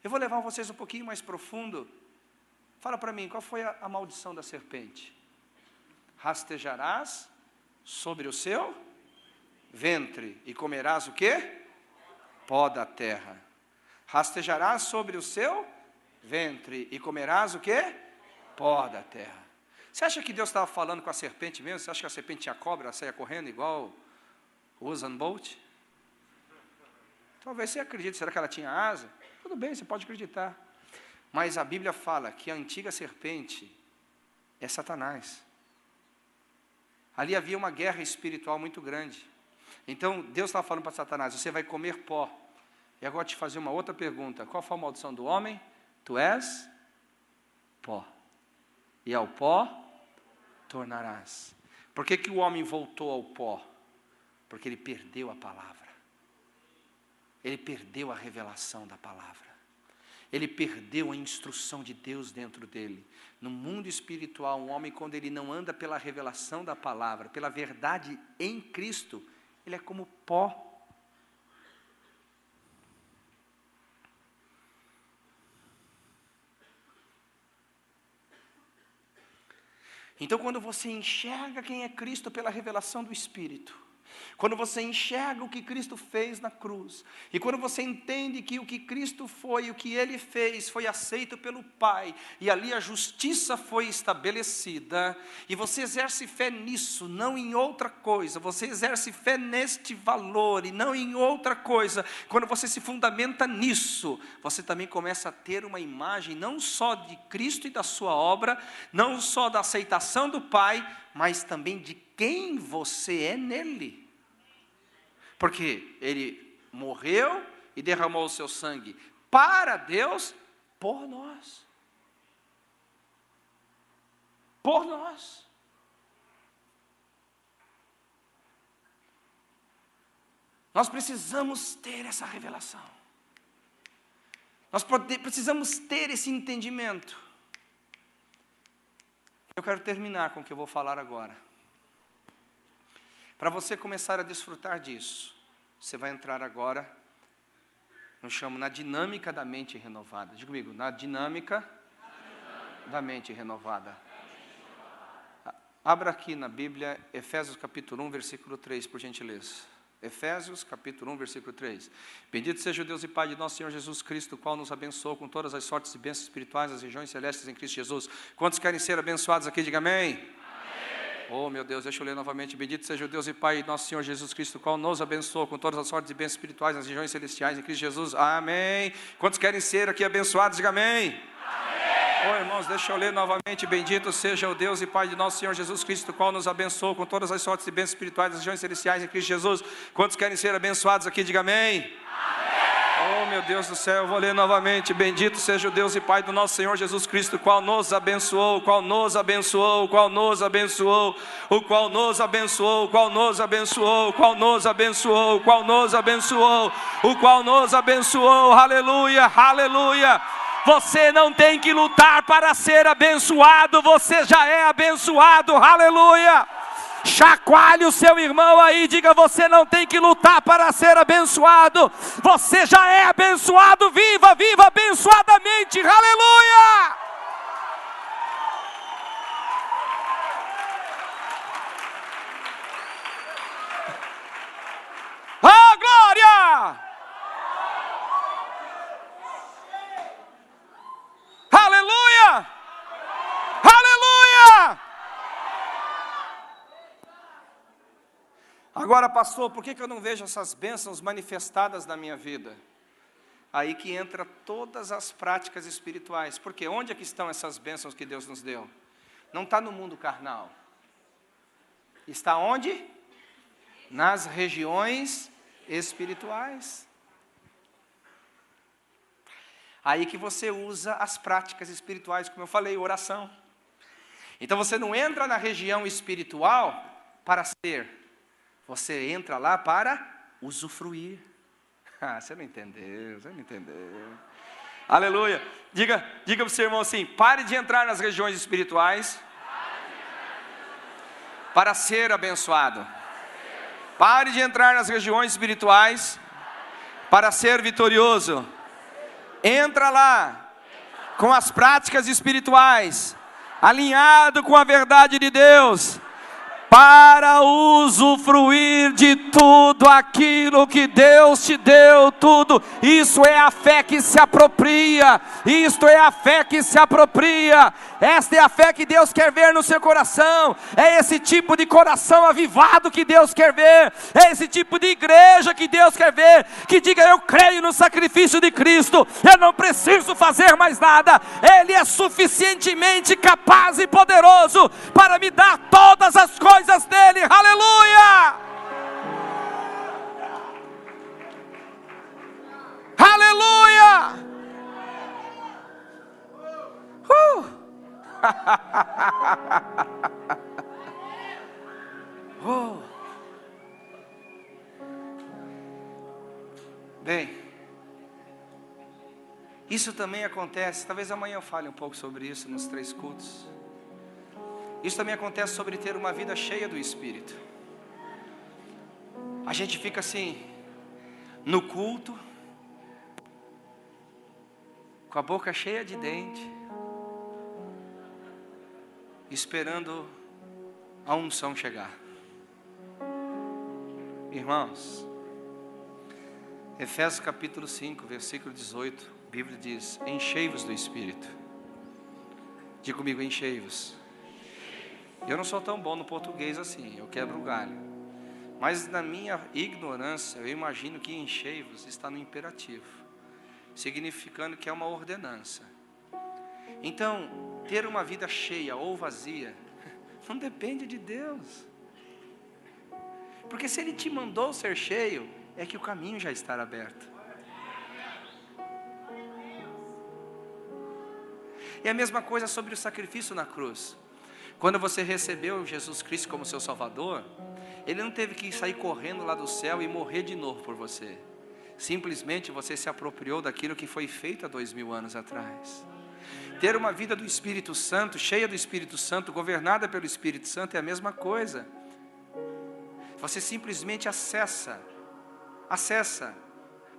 Eu vou levar vocês um pouquinho mais profundo. Fala para mim, qual foi a maldição da serpente? Rastejarás sobre o seu ventre, e comerás o quê? Pó da terra. Rastejarás sobre o seu ventre, e comerás o quê? Pó da terra. Você acha que Deus estava falando com a serpente mesmo? Você acha que a serpente tinha cobra, ela saia correndo igual o Usain Bolt? Talvez você acredite, será que ela tinha asa? Tudo bem, você pode acreditar. Mas a Bíblia fala que a antiga serpente é Satanás. Ali havia uma guerra espiritual muito grande. Então, Deus estava falando para Satanás, você vai comer pó. E agora te fazer uma outra pergunta, qual foi a maldição do homem? Tu és pó, e ao pó tornarás. Por que o homem voltou ao pó? Porque ele perdeu a palavra. Ele perdeu a revelação da palavra. Ele perdeu a instrução de Deus dentro dele. No mundo espiritual, um homem, quando ele não anda pela revelação da palavra, pela verdade em Cristo, ele é como pó. Então, quando você enxerga quem é Cristo pela revelação do Espírito, quando você enxerga o que Cristo fez na cruz, e quando você entende que o que Cristo foi, o que Ele fez, foi aceito pelo Pai, e ali a justiça foi estabelecida, e você exerce fé nisso, não em outra coisa, você exerce fé neste valor, e não em outra coisa, quando você se fundamenta nisso, você também começa a ter uma imagem, não só de Cristo e da sua obra, não só da aceitação do Pai, mas também de quem você é nele. Porque ele morreu e derramou o seu sangue para Deus, por nós. Por nós. Nós precisamos ter essa revelação. Nós precisamos ter esse entendimento. Eu quero terminar com o que eu vou falar agora. Para você começar a desfrutar disso, você vai entrar agora, eu chamo na dinâmica da mente renovada. Diga comigo, na dinâmica da mente renovada. Abra aqui na Bíblia, Efésios capítulo 1, versículo 3, por gentileza. Efésios capítulo 1, versículo 3. Bendito seja o Deus e Pai de nosso Senhor Jesus Cristo, o qual nos abençoou com todas as sortes e bênçãos espirituais nas regiões celestes em Cristo Jesus. Quantos querem ser abençoados aqui? Diga amém. Oh, meu Deus, deixa eu ler novamente. Bendito seja o Deus e Pai de nosso Senhor Jesus Cristo, o qual nos abençoou com todas as sortes e bênçãos espirituais nas regiões celestiais em Cristo Jesus. Amém. Quantos querem ser aqui abençoados? Diga amém. Oh, irmãos, deixa eu ler novamente. Bendito seja o Deus e Pai de nosso Senhor Jesus Cristo, o qual nos abençoou com todas as sortes e bênçãos espirituais nas regiões celestiais em Cristo Jesus. Quantos querem ser abençoados aqui? Diga amém. Oh, meu Deus do céu, eu vou ler novamente. Bendito seja o Deus e Pai do nosso Senhor Jesus Cristo, o qual nos abençoou, o qual nos abençoou, o qual nos abençoou, o qual nos abençoou, o qual nos abençoou, o qual nos abençoou, o qual nos abençoou, o qual nos abençoou. Aleluia, aleluia. Você não tem que lutar para ser abençoado, você já é abençoado. Aleluia. Chacoalhe o seu irmão aí, diga: você não tem que lutar para ser abençoado, você já é abençoado. Viva, viva abençoadamente. Aleluia. Oh, glória. Agora, pastor, por que eu não vejo essas bênçãos manifestadas na minha vida? Aí que entra todas as práticas espirituais. Porque onde é que estão essas bênçãos que Deus nos deu? Não está no mundo carnal. Está onde? Nas regiões espirituais. Aí que você usa as práticas espirituais, como eu falei, oração. Então você não entra na região espiritual para ser, você entra lá para usufruir. Você não entendeu, você não entendeu. Aleluia. Diga para o seu irmão assim: pare de entrar nas regiões espirituais para ser abençoado. Pare de entrar nas regiões espirituais para ser vitorioso. Entra lá com as práticas espirituais, alinhado com a verdade de Deus, para usufruir de tudo aquilo que Deus te deu, tudo. Isso é a fé que se apropria, isto é a fé que se apropria, esta é a fé que Deus quer ver no seu coração, é esse tipo de coração avivado que Deus quer ver, é esse tipo de igreja que Deus quer ver, que diga: eu creio no sacrifício de Cristo, eu não preciso fazer mais nada, Ele é suficientemente capaz e poderoso para me dar todas as coisas dele. Aleluia! Aleluia! Bem, isso também acontece, talvez amanhã eu fale um pouco sobre isso nos 3 cultos. Isso também acontece sobre ter uma vida cheia do Espírito. A gente fica assim, no culto, com a boca cheia de dente, esperando a unção chegar. Irmãos, Efésios capítulo 5, versículo 18, a Bíblia diz: enchei-vos do Espírito. Diga comigo: enchei-vos. Eu não sou tão bom no português assim, eu quebro o galho. Mas na minha ignorância, eu imagino que enchei-vos está no imperativo, significando que é uma ordenança. Então, ter uma vida cheia ou vazia, não depende de Deus. Porque se Ele te mandou ser cheio, é que o caminho já está aberto. E a mesma coisa sobre o sacrifício na cruz. Quando você recebeu Jesus Cristo como seu Salvador, Ele não teve que sair correndo lá do céu e morrer de novo por você. Simplesmente você se apropriou daquilo que foi feito há 2000 anos atrás. Ter uma vida do Espírito Santo, cheia do Espírito Santo, governada pelo Espírito Santo, é a mesma coisa. Você simplesmente acessa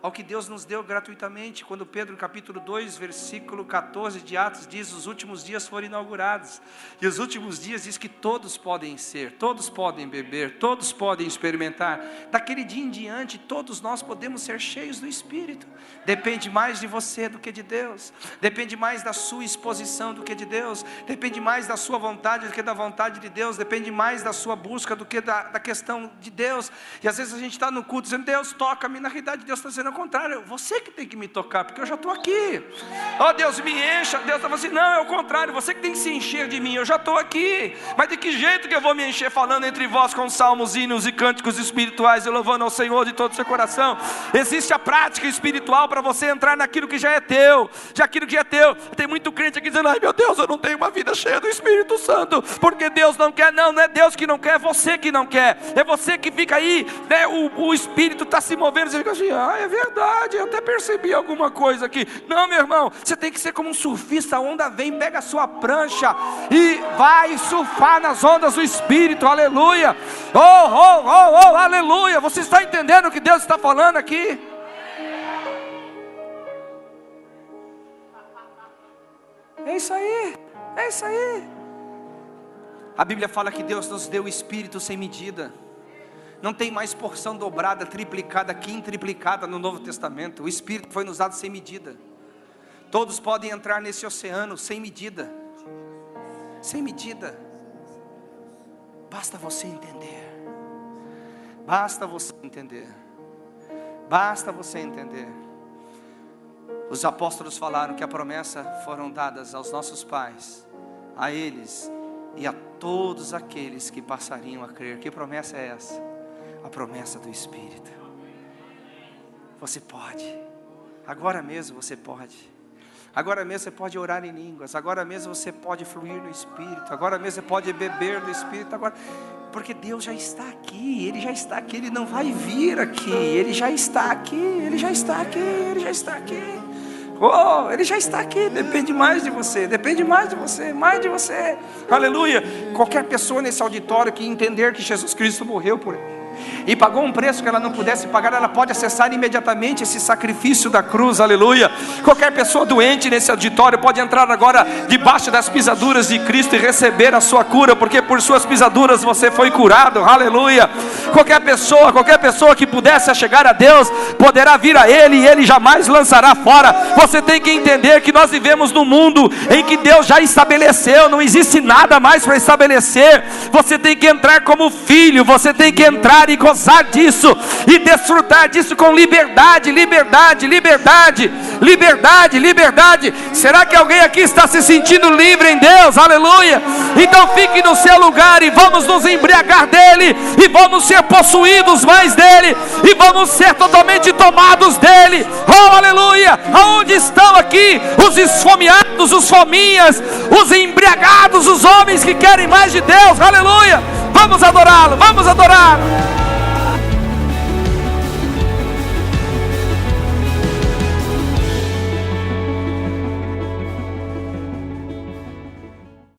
ao que Deus nos deu gratuitamente. Quando Pedro, capítulo 2, versículo 14 de Atos, diz: os últimos dias foram inaugurados. E os últimos dias diz que todos podem ser, todos podem beber, todos podem experimentar. Daquele dia em diante, todos nós podemos ser cheios do Espírito. Depende mais de você do que de Deus. Depende mais da sua exposição do que de Deus. Depende mais da sua vontade do que da vontade de Deus. Depende mais da sua busca do que da questão de Deus. E às vezes a gente está no culto dizendo: Deus, toca-me. Na realidade Deus está dizendo ao contrário: você que tem que me tocar, porque eu já estou aqui. Oh, Deus, me encha. Deus está falando assim: não, é o contrário, você que tem que se encher de mim, eu já estou aqui. Mas de que jeito que eu vou me encher? Falando entre vós com salmos, hinos e cânticos espirituais, e louvando ao Senhor de todo o seu coração. Existe a prática espiritual para você entrar naquilo que já é teu. Já aquilo que é teu. Tem muito crente aqui dizendo: ai meu Deus, eu não tenho uma vida cheia do Espírito Santo, porque Deus não quer. Não, não é Deus que não quer, é você que não quer. É você que fica aí, né? O Espírito está se movendo, você fica assim: ah, é verdade, eu até percebi alguma coisa aqui. Não, meu irmão, você tem que ser como um surfista. A onda vem, pega a sua prancha e vai surfar nas ondas do Espírito. Aleluia. Oh, aleluia. Você está entendendo o que Deus está falando aqui? É isso aí, é isso aí. A Bíblia fala que Deus nos deu o Espírito sem medida. Não tem mais porção dobrada, triplicada, quintuplicada no Novo Testamento. O Espírito foi nos dado sem medida. Todos podem entrar nesse oceano sem medida. Sem medida. Basta você entender. Basta você entender. Basta você entender. Os apóstolos falaram que a promessa foram dadas aos nossos pais, a eles e a todos aqueles que passariam a crer. Que promessa é essa? A promessa do Espírito. Você pode. Agora mesmo você pode. Agora mesmo você pode orar em línguas. Agora mesmo você pode fluir no Espírito. Agora mesmo você pode beber do Espírito. Agora, porque Deus já está aqui. Ele já está aqui. Ele não vai vir aqui. Ele já está aqui. Ele já está aqui. Ele já está aqui. Oh, Ele já está aqui. Depende mais de você. Depende mais de você. Mais de você. Aleluia. Qualquer pessoa nesse auditório que entender que Jesus Cristo morreu por ele e pagou um preço que ela não pudesse pagar, ela pode acessar imediatamente esse sacrifício da cruz, aleluia. Qualquer pessoa doente nesse auditório pode entrar agora debaixo das pisaduras de Cristo e receber a sua cura, porque por suas pisaduras você foi curado, aleluia. Qualquer pessoa que pudesse chegar a Deus, poderá vir a Ele e Ele jamais lançará fora. Você tem que entender que nós vivemos num mundo em que Deus já estabeleceu, não existe nada mais para estabelecer. Você tem que entrar como filho, você tem que entrar e gozar disso, e desfrutar disso com liberdade, liberdade, liberdade, liberdade, liberdade. Será que alguém aqui está se sentindo livre em Deus? Aleluia. Então fique no seu lugar e vamos nos embriagar dele, e vamos ser possuídos mais dele, e vamos ser totalmente tomados dele. Oh, aleluia. Aonde estão aqui os esfomeados, os fominhas, os embriagados, os homens que querem mais de Deus? Aleluia. Vamos adorá-lo, vamos adorá-lo.